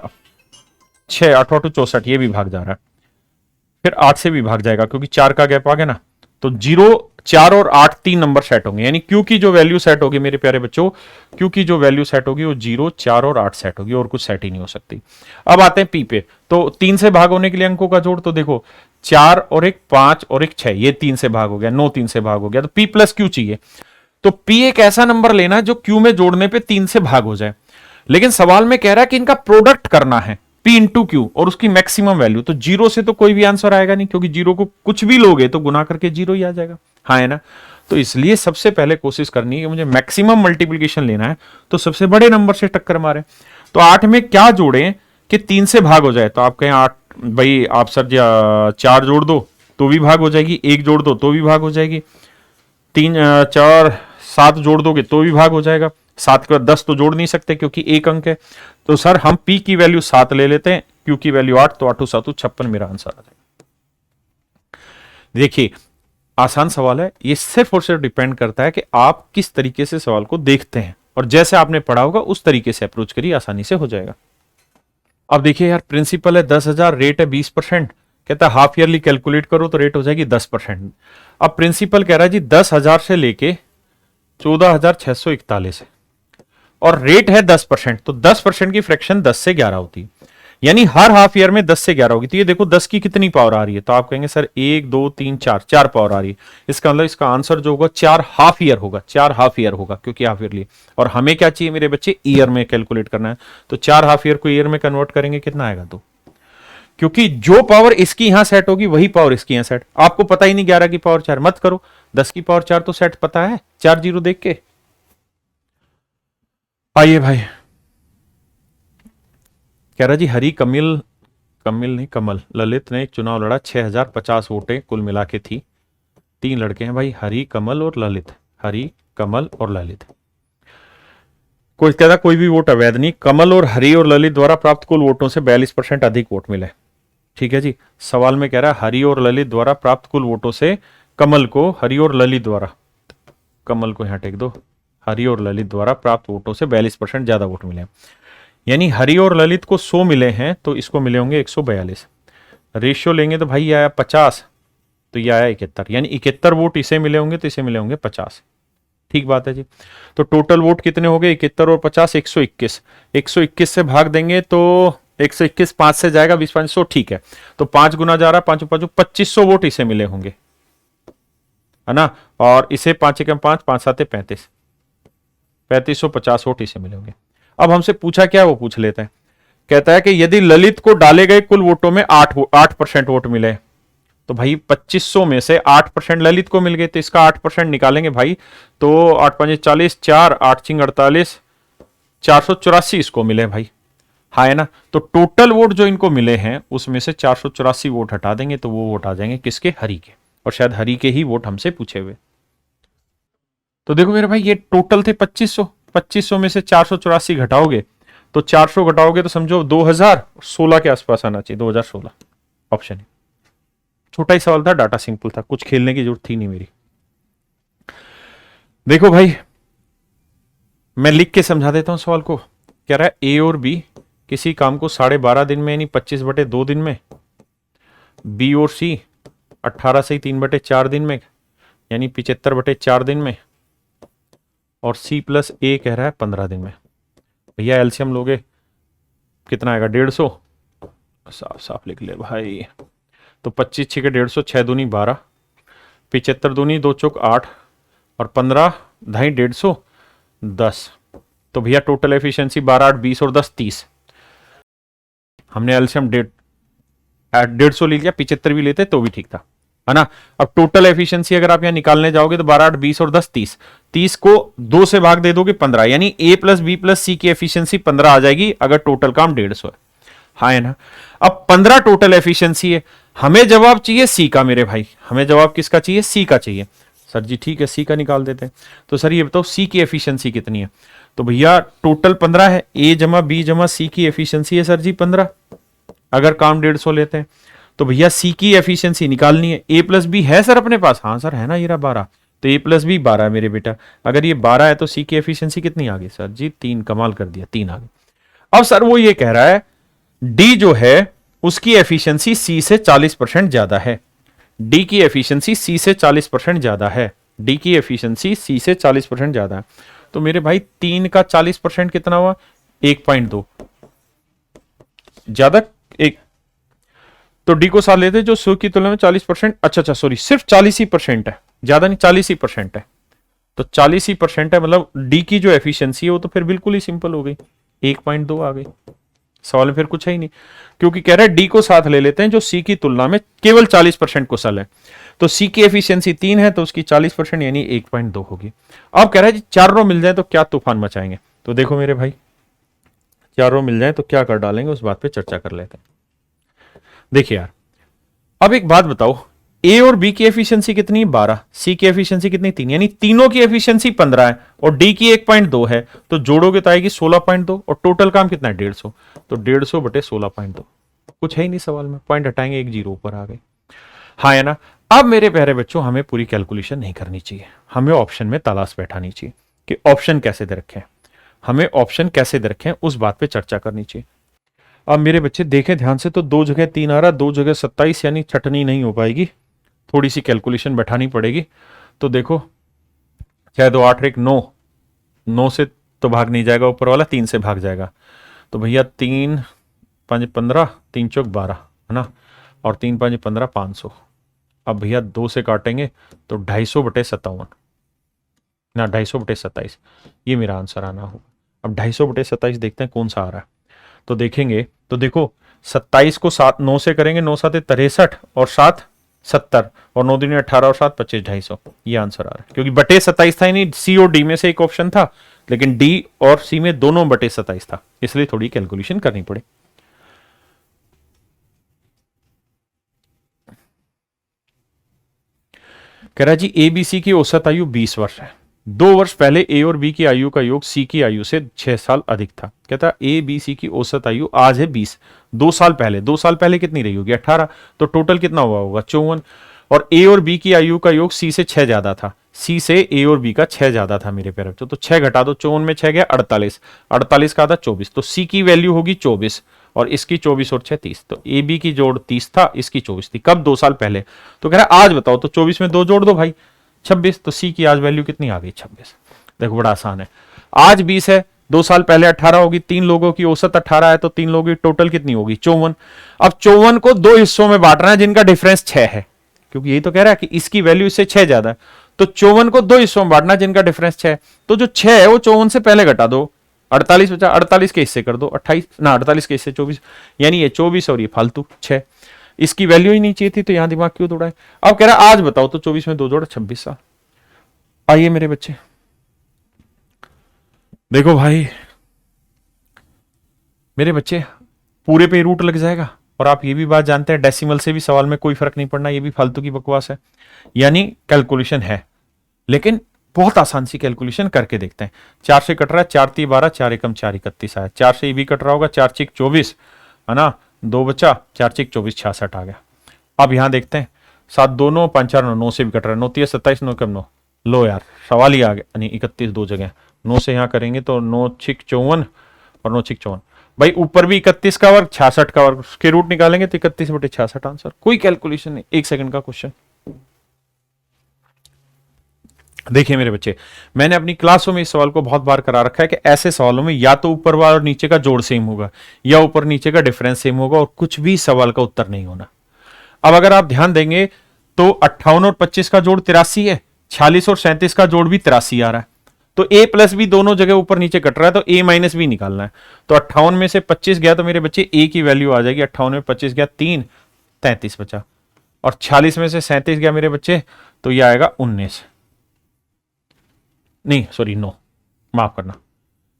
6, 8 8 64, ये भी भाग जा रहा है, फिर 8 से भी भाग जाएगा क्योंकि 4 का गैप आ गया ना। तो 0 4 और 8 3 नंबर सेट होंगे, यानी क्यू की जो वैल्यू सेट होगी मेरे प्यारे बच्चों, क्यू की जो वैल्यू सेट होगी वो 0 4 और 8 सेट होगी, और कुछ सेट ही नहीं हो सकती। अब आते हैं पी पे, तो 3 से भाग होने के लिए अंकों का जोड़, तो देखो 4 और 1 5 और 1 6, ये 3 से भाग हो गया, 9 3 से भाग हो गया, तो पी प्लस क्यू चाहिए। तो पी एक ऐसा नंबर लेना है जो क्यू में जोड़ने पे 3 से भाग हो जाए, लेकिन सवाल में कह रहा है कि इनका प्रोडक्ट करना है P इंटू क्यू और उसकी मैक्सिमम वैल्यू। तो 0 से तो कोई भी आंसर आएगा नहीं, क्योंकि 0 को कुछ भी लोगे तो गुना करके 0 ही आ जाएगा, हाँ है ना। तो इसलिए सबसे पहले कोशिश करनी है कि मुझे मैक्सिमम मल्टीप्लीकेशन लेना है, तो सबसे बड़े नंबर से टक्कर मारे। तो 8 में क्या जोड़ें कि 3 से भाग हो जाए, तो आप कहें 8 भाई आप सर 4 जोड़ दो तो भी भाग हो जाएगी, 1 जोड़ दो तो भी भाग हो जाएगी, 3 4 7 जोड़ दोगे तो भी भाग हो जाएगा, 7 के बाद 10 तो जोड़ नहीं सकते क्योंकि एक अंक है। तो सर हम P की वैल्यू 7 ले लेते हैं, Q की वैल्यू 8, तो 8 7 56 मेरा आंसर आ जाएगा। देखिए आसान सवाल है, ये सिर्फ और सिर्फ डिपेंड करता है कि आप किस तरीके से सवाल को देखते हैं, और जैसे आपने पढ़ा होगा उस तरीके से अप्रोच करिए, आसानी से हो जाएगा। अब देखिए यार, प्रिंसिपल है 10,000, रेट है 20%, कहता है हाफ ईयरली कैलकुलेट करो तो रेट हो जाएगी 10%। अब प्रिंसिपल कह रहा है जी 10,000 से लेके 14,641 है और रेट है 10%, तो 10% की फ्रैक्शन 10 से 11 होती है, यानी हर हाफ ईयर में 10 से 11 होगी। तो ये देखो 10 की कितनी पावर आ रही है, तो आप कहेंगे सर 1 2 3 4 4 पावर आ रही है, इसका मतलब इसका आंसर जो होगा 4 हाफ ईयर होगा, 4 हाफ ईयर होगा, क्योंकि हाफ ईयरली। और हमें क्या चाहिए मेरे बच्चे, ईयर में कैलकुलेट करना है, तो 4 हाफ ईयर को ईयर में कन्वर्ट करेंगे कितना आएगा, तो क्योंकि जो पावर इसकी यहां सेट होगी वही पावर इसकी यहां सेट। आपको पता ही नहीं 11 की पावर 4 मत करो, 10 की पावर 4 तो सेट पता है, 4 जीरो देख के। आइए भाई, कह रहा जी हरी कमिल नहीं कमल ललित ने एक चुनाव लड़ा, 6,050 वोटें कुल मिला के थी। 3 लड़के हैं भाई, हरी कमल और ललित, हरी कमल और ललित। कोई कहता कोई भी वोट अवैध नहीं, कमल और हरी और ललित द्वारा प्राप्त कुल वोटों से 42% अधिक वोट मिले। ठीक है जी, सवाल में कह रहा है हरी और ललित द्वारा प्राप्त कुल वोटों से कमल को, हरी और ललित द्वारा, कमल को यहां टेक दो, हरी और ललित द्वारा प्राप्त वोटों से 42% ज्यादा वोट मिले। यानी हरि और ललित को 100 मिले हैं तो इसको मिले होंगे 142। रेशियो लेंगे तो भाई ये आया 50, तो ये आया 71, यानी 71 वोट इसे मिले होंगे तो इसे मिले होंगे 50। ठीक बात है जी। तो टोटल वोट कितने हो गए, 71 और 50 121। 121 से भाग देंगे तो 121 5 से जाएगा, 20 5 100, ठीक है। तो 5 गुना जा रहा है, 5 5 2500 वोट इसे मिले होंगे, है ना। और इसे 5 एकम 5 5 7 35, 3550 वोट इसे मिले होंगे। अब हमसे पूछा क्या, वो पूछ लेते हैं। कहता है कि यदि ललित को डाले गए कुल वोटों में 8% वोट मिले, तो भाई 2500 में से 8% ललित को मिल गए, तो इसका 8% निकालेंगे भाई, तो 8 5 40, 4 8 6 48, 484 इसको मिले भाई, हाँ है ना। तो टोटल वोट जो इनको मिले हैं उसमें से 484 वोट हटा देंगे तो वो वोट आ जाएंगे किसके, हरि के, और शायद हरि के ही वोट हमसे पूछे हुए। तो देखो मेरे भाई ये टोटल थे 2500, 2500 में से 484 घटाओगे तो 400 घटाओगे तो समझो 2016 के आसपास आना चाहिए, 2016 ऑप्शन है। छोटा ही सवाल था, डाटा सिंपल था, कुछ खेलने की जरूरत थी नहीं मेरी। देखो भाई मैं लिख के समझा देता हूं सवाल को। कह रहा है ए और बी किसी काम को 12.5 दिन में यानी 25/2 दिन में, बी और सी 18 से 3/4 दिन में यानी 75/4 दिन में, और सी प्लस ए कह रहा है 15 दिन में। भैया एलसीएम लोगे कितना आएगा, 150, साफ साफ लिख ले भाई। तो 25 6 के 150, 6 दूनी 12, 75 दूनी 2 चौक 8, और 15 ढाई 150 10। तो भैया टोटल एफिशिएंसी 12 8 20 और 10 30। हमने एलसीएम 150 ले लिया, 75 भी लेते तो भी ठीक था, है ना। अब टोटल एफिशिएंसी अगर आप यहां निकालने जाओगे तो 12 8 20 और 10 30, 30 को 2 से भाग दे दोगे 15, यानी ए प्लस बी प्लस सी की एफिशिएंसी 15 आ जाएगी अगर टोटल काम 150 है, हाँ है ना। अब 15 टोटल एफिशिएंसी है, हमें जवाब चाहिए सी का मेरे भाई, हमें जवाब किसका चाहिए, सी का चाहिए। सर जी ठीक है सी का निकाल देते हैं। तो सर ये बताओ सी की एफिशिएंसी कितनी है, तो भैया टोटल 15 है, ए जमा बी जमा सी की एफिशिएंसी है सर जी 15, अगर काम 150 लेते हैं। तो भैया सी की एफिशिएंसी निकालनी है, ए प्लस बी है सर अपने पास, हाँ सर है ना, ये रहा 12, तो ए प्लस बी 12 है मेरे बेटा। अगर ये 12 है तो सी की एफिशिएंसी कितनी आ गई सर जी 3, कमाल कर दिया 3 आ गई। अब सर वो ये कह रहा है डी जो है उसकी एफिशिएंसी सी से 40% ज्यादा है, डी की एफिशिएंसी सी से 40% ज्यादा है, डी की एफिशिएंसी सी से 40% ज्यादा है। तो मेरे भाई 3 का 40% कितना हुआ, 1.2 ज्यादा, एक तो डी को साथ लेते जो सो की तुलना में 40%, अच्छा सॉरी सिर्फ 40% है, ज्यादा नहीं 40% है, तो 40% है, मतलब डी की जो एफिशिएंसी है वो तो फिर बिल्कुल ही सिंपल हो गई, 1.2 आ गई। सवाल में फिर कुछ है ही नहीं, क्योंकि कह रहा है डी को साथ ले लेते हैं जो सी की तुलना में केवल 40% कुशल है। तो सी की एफिशिएंसी 3 है तो उसकी 40% यानी 1.2 होगी। अब कह रहा है जी 4 रो मिल जाए तो क्या तूफान मचाएंगे। तो देखो मेरे भाई 4 रो मिल जाए तो क्या कर डालेंगे उस बात पे चर्चा कर लेते हैं। देखिए यार अब एक बात बताओ, ए और बी की एफिशिएंसी कितनी है 12, सी की एफिशिएंसी कितनी 3, यानी तीनों की एफिशिएंसी 15 है और डी की 1.2 है, तो जोड़ोगे तो आएगी 16.2 और टोटल काम कितना है 150, तो 150 बटे 16.2, कुछ है ही नहीं सवाल में, पॉइंट हटाएंगे एक जीरो ऊपर आ गए, हाँ है ना। अब मेरे प्यारे बच्चों हमें पूरी कैलकुलेशन नहीं करनी चाहिए, हमें ऑप्शन में तलाश बैठानी चाहिए कि ऑप्शन कैसे दे रखे हैं, हमें ऑप्शन कैसे दे रखे हैं उस बात पे चर्चा करनी चाहिए। अब मेरे बच्चे देखें ध्यान से, तो 2 जगह 3 आ रहा, 2 जगह 27, यानी छटनी नहीं हो पाएगी, थोड़ी सी कैलकुलेशन बैठानी पड़ेगी। तो देखो चाहे 2 8 1 9, 9 से तो भाग नहीं जाएगा ऊपर वाला, 3 से भाग जाएगा, तो भैया 3 5 15, 3 चौक 12 है ना, और 3 5 15 500। अब भैया 2 से काटेंगे तो 250 बटे 57 ना, 250 बटे 27, ये मेरा आंसर आना होगा। अब 250 बटे 27 देखते हैं कौन सा आ रहा है, तो देखेंगे तो देखो 27 को 7 9 से करेंगे, 9 7 63 और 7 70 और 9 दूनी 18 और 7 25, 250, ये आंसर आ रहा है, क्योंकि बटे 27 था, नहीं सी और डी में से एक ऑप्शन था, लेकिन डी और सी में दोनों बटे 27 था, इसलिए थोड़ी कैलकुलेशन करनी पड़ी। कह रहा जी ए बी सी की औसत आयु 20 वर्ष है, 2 वर्ष पहले ए और बी की आयु का योग सी की आयु से 6 साल अधिक था। कहता है ए बी सी की औसत आयु आज है 20, 2 साल पहले, 2 साल पहले कितनी रही होगी 18, तो टोटल कितना हुआ होगा 54, और ए और बी की आयु का योग सी से 6 ज्यादा था, सी से ए और बी का 6 ज्यादा था मेरे पेयर तो 6 घटा दो, 54 में 6 गया 48, 48 का था 24, तो सी की वैल्यू होगी 24 और इसकी 24 और 6 30, तो ए बी की जोड़ 30 था, इसकी 24 थी। कब? 2 साल पहले। तो कह रहा है आज बताओ, तो 24 में 2 जोड़ दो भाई 26, तो सी की आज वैल्यू कितनी आ गई? 26। देखो बड़ा आसान है। आज 20 है, 2 साल पहले 18 होगी, 3 लोगों की औसत 18 है, तो 3 लोगों की टोटल कितनी होगी? 54। अब 54 को 2 हिस्सों में बांटना है जिनका डिफरेंस 6 है, क्योंकि यही तो कह रहा है कि इसकी वैल्यू इससे 6 ज्यादा है। तो 54 को 2 हिस्सों में बांटना जिनका डिफरेंस 6 है, तो जो 6 है वो 54 से पहले घटा दो, 48 बचा, 48 के हिस्से कर दो 28 ना, 48 के हिस्से 24, यानी ये 24 और ये फालतू 6, इसकी वैल्यू ही नहीं चाहिए थी, तो यहां दिमाग क्यों दौड़ाए? अब कह रहा है आज बताओ, तो 24 में 2 जोड़ 26 साल। आइए मेरे बच्चे, देखो भाई मेरे बच्चे, पूरे पे रूट लग जाएगा, और आप ये भी बात जानते हैं डेसिमल से भी सवाल में कोई फर्क नहीं पड़ना, ये भी फालतू की बकवास है, यानी कैलकुलेशन है, लेकिन बहुत आसान सी कैलकुलेशन करके देखते हैं। 4 से कट रहा है, 4 3 12, 4 एकम 4 31 आया, 4 से ये भी कट रहा होगा, 4 6 24 है ना, 2 बचा, 4 6 24 66 आ गया। अब यहां देखते हैं, 7 2 9 5 4 9, 9 से भी कट रहा है, 9 3 27, 9 कम 9, लो यार सवाल ही आ गया, नहीं 31 दो जगह, 9 से यहां करेंगे तो 9 6 54 और 9 6 54, भाई ऊपर भी 31 का वर्ग 66 का वर्ग, उसके रूट निकालेंगे तो 31 बटे 66 आंसर, कोई कैलकुलेशन नहीं, 1 सेकंड का क्वेश्चन। देखिए मेरे बच्चे, मैंने अपनी क्लासों में इस सवाल को बहुत बार करा रखा है कि ऐसे सवालों में या तो ऊपर वाला और नीचे का जोड़ सेम होगा, या ऊपर नीचे का डिफरेंस सेम होगा, और कुछ भी सवाल का उत्तर नहीं होना। अब अगर आप ध्यान देंगे तो 58 और 25 का जोड़ 83 है, 46 और 37 का जोड़ भी 83 आ रहा है, तो a प्लस भी दोनों जगह ऊपर नीचे कट रहा है, तो a माइनस भी निकालना है। तो 58 में से 25 गया तो मेरे बच्चे a की वैल्यू आ जाएगी, 58 में 25 गया 3, 33 बचा, और 46 में से 37 गया मेरे बच्चे, तो ये आएगा 19, नहीं सॉरी 9, माफ करना,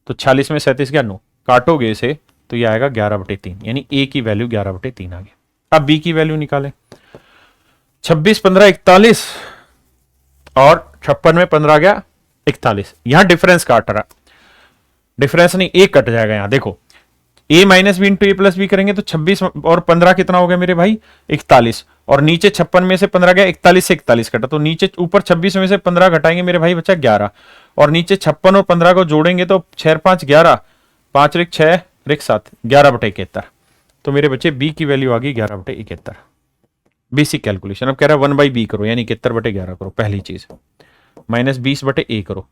तो 46 में 37 गया 9, काटोगे इसे तो ये आएगा 11/3, यानी a की वैल्यू 11/3 आ गई। अब b की वैल्यू निकालें, 26 15 41 और 56 में 15 गया 41, यहां डिफरेंस काट रहा, डिफरेंस नहीं, एक कट जाएगा यहां देखो, a minus B into A plus B करेंगे तो 26 और 15 कितना हो गया मेरे भाई? 41, और नीचे 56 में से 15 गया, 41 से 41 कटा, तो नीचे ऊपर 26 में से 15 घटाएंगे मेरे भाई बचा 11, और नीचे 56 और 15 को जोड़ेंगे तो 6 5 11, 5 रिक 6 रिक 7, 11/71, तो मेरे बच्चे बी की वैल्यू आ गई 11/71। Basic calculation. अब कह रहा है 1/b करो, यानी 71/11 करो, पहली चीज माइनस 20/a करो,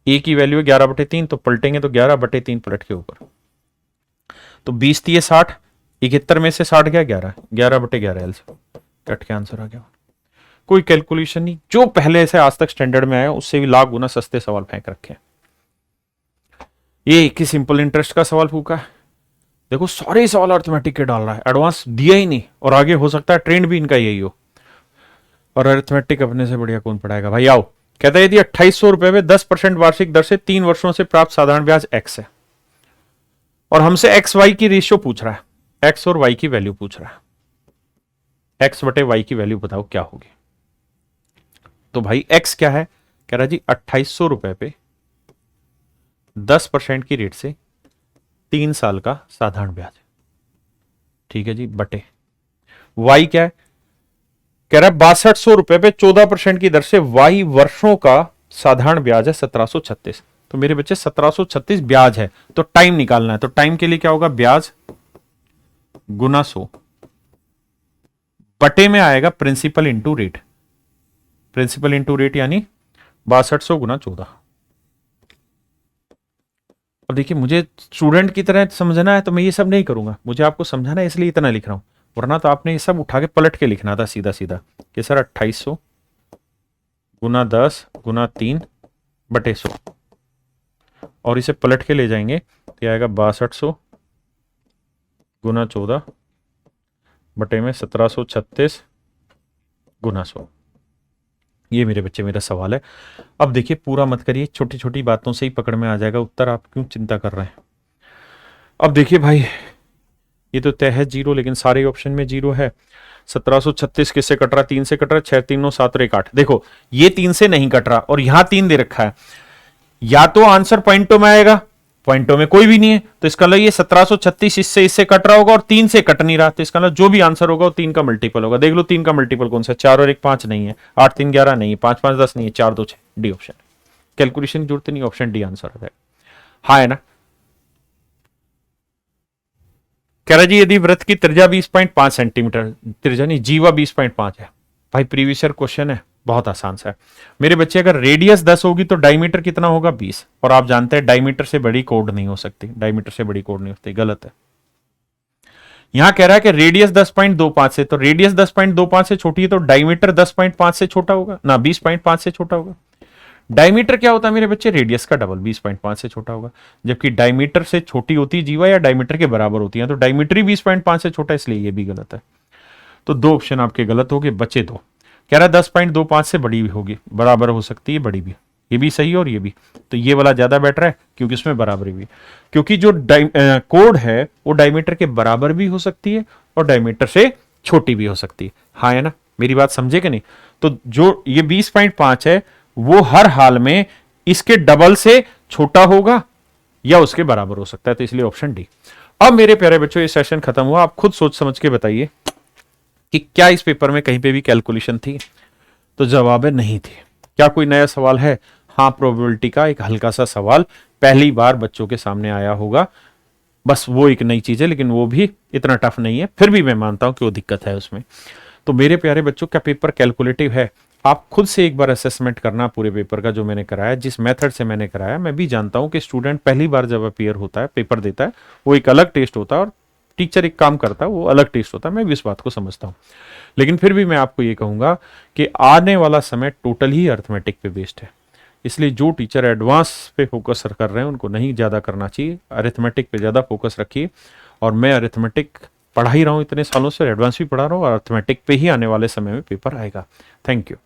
a की वैल्यू है 11/3, तो पलटेंगे तो 11/3 पलट के ऊपर, तो 20 थी 60, 71 में से 60 गया 11, 11/11 एल से कट के आंसर आ गया। कोई कैलकुलेशन नहीं, जो पहले से आज तक स्टैंडर्ड में आया उससे भी लाख गुना सस्ते सवाल फेंक रखे हैं। ये एक ही सिंपल इंटरेस्ट का सवाल फूका है, देखो सारे सवाल अर्थमेटिक के डाल रहा है, एडवांस दिया ही नहीं, और आगे हो सकता है ट्रेंड भी इनका यही हो, और अर्थमेटिक अपने से बढ़िया कौन पढ़ाएगा भाई। आओ, कहता है यदि 2800 रुपए में 10% वार्षिक दर से 3 वर्षों से प्राप्त साधारण ब्याज x है, और हमसे एक्स वाई की रेशियो पूछ रहा है, एक्स और वाई की वैल्यू पूछ रहा है, एक्स बटे वाई की वैल्यू बताओ क्या होगी। तो भाई एक्स क्या है, कह रहा जी 2800 रुपए पे 10% की रेट से 3 साल का साधारण ब्याज, ठीक है जी, बटे वाई क्या है, कह रहा है 6200 रुपए पे 14% की दर से वाई वर्षों का साधारण ब्याज है 1736, तो मेरे बच्चे 1736 ब्याज है, तो टाइम निकालना है, तो टाइम के लिए क्या होगा, ब्याज गुना 100 बटे में आएगा principal into rate, principal into rate यानी 6200 गुना 14। अब देखिए मुझे स्टूडेंट की तरह समझना है तो मैं ये सब नहीं करूंगा, मुझे आपको समझाना है इसलिए इतना लिख रहा हूं, वरना तो आपने ये सब उठा के पलट के लिखना था सीधा सीधा कि सर 2800 गुना 10 गुना 3 बटे 100, और इसे पलट के ले जाएंगे तो आएगा 6200 गुना 14 बटे में 1736 गुना 100। ये मेरे बच्चे मेरा सवाल है। अब देखिए पूरा मत करिए, छोटी छोटी बातों से ही पकड़ में आ जाएगा उत्तर, आप क्यों चिंता कर रहे हैं। अब देखिए भाई ये तो तय है 0, लेकिन सारे ऑप्शन में 0 है। 1736 किससे कट रहा, 3 से कट रहा है, 6 3 9 7 1 8। देखो ये 3 से नहीं कट रहा और यहां 3 दे रखा है, या तो आंसर पॉइंटों में आएगा पॉइंटों में कोई भी नहीं है, तो इसका मतलब ये 1736 इससे कट रहा होगा और 3 से कट नहीं रहा, तो इसका मतलब जो भी आंसर होगा वो 3 का मल्टीपल होगा। देख लो 3 का मल्टीपल कौन सा, 4 और 1 5 नहीं है, 8 3 11 नहीं है, 5 5 10 नहीं है, 4 2 6, डी ऑप्शन। कैलकुलेशन की जरूरत नहीं, ऑप्शन डी आंसर हो जाएगा। हाँ है ना। कह रहा जी यदि वृत्त की त्रिज्या 20.5 सेंटीमीटर, त्रिज्या नहीं जीवा 20.5 है, भाई प्रीवियस ईयर क्वेश्चन है, बहुत आसान सा है मेरे बच्चे। अगर रेडियस 10 होगी तो डायमीटर कितना होगा 20, और आप जानते हैं डायमीटर से बड़ी कोड नहीं हो सकती, डायमीटर से बड़ी कोड नहीं होती, गलत है। यहां कह रहा है कि रेडियस 10.25 से, तो रेडियस 10.25 से छोटी है तो डायमीटर 10.5 से छोटा होगा ना, 20.5 से छोटा होगा। डायमीटर क्या होता है मेरे बच्चे, रेडियस का डबल, 20.5 से छोटा होगा। जबकि डायमीटर से छोटी होती है जीवा, या डायमीटर के बराबर होती है, तो डायमीटर ही 20.5 से छोटा है, इसलिए ये भी गलत है। तो 2 ऑप्शन आपके गलत हो गए, बचे 2। कह रहा है 10.25 से बड़ी भी होगी, बराबर हो सकती है, बड़ी भी, ये भी सही और ये भी। तो ये वाला ज्यादा बेटर है क्योंकि उसमें बराबरी भी, क्योंकि जो कोड है वो डायमीटर के बराबर भी हो सकती है और डायमीटर से छोटी भी हो सकती है। हाँ है ना, मेरी बात समझे कि नहीं। तो जो ये 20.5 है वो हर हाल में इसके डबल से छोटा होगा या उसके बराबर हो सकता है, तो इसलिए ऑप्शन डी। अब मेरे प्यारे बच्चों ये सेशन खत्म हुआ, आप खुद सोच समझ के बताइए कि क्या इस पेपर में कहीं पे भी कैलकुलेशन थी, तो जवाब है नहीं थी। क्या कोई नया सवाल है? हाँ, प्रोबेबिलिटी का एक हल्का सा सवाल पहली बार बच्चों के सामने आया होगा, बस वो एक नई चीज है, लेकिन वो भी इतना टफ नहीं है, फिर भी मैं मानता हूं कि वो दिक्कत है उसमें। तो मेरे प्यारे बच्चों, क्या पेपर कैलकुलेटिव है? आप खुद से एक बार असेसमेंट करना पूरे पेपर का, जो मैंने कराया, जिस मेथड से मैंने कराया। मैं भी जानता हूं कि स्टूडेंट पहली बार जब अपीयर होता है, पेपर देता है, वो एक अलग टेस्ट होता है, और टीचर एक काम करता है वो अलग टेस्ट होता है, मैं भी इस बात को समझता हूं। लेकिन फिर भी मैं आपको ये कहूंगा कि आने वाला समय टोटल ही अर्थमेटिक पे बेस्ड है, इसलिए जो टीचर एडवांस पे फोकस कर रहे हैं उनको नहीं ज़्यादा करना चाहिए, अरिथमेटिक पे ज़्यादा फोकस रखिए। और मैं अरिथमेटिक पढ़ा ही रहा हूँ इतने सालों से, एडवांस भी पढ़ा रहा हूँ, और अरिथमेटिक पे ही आने वाले समय में पेपर आएगा। Thank you.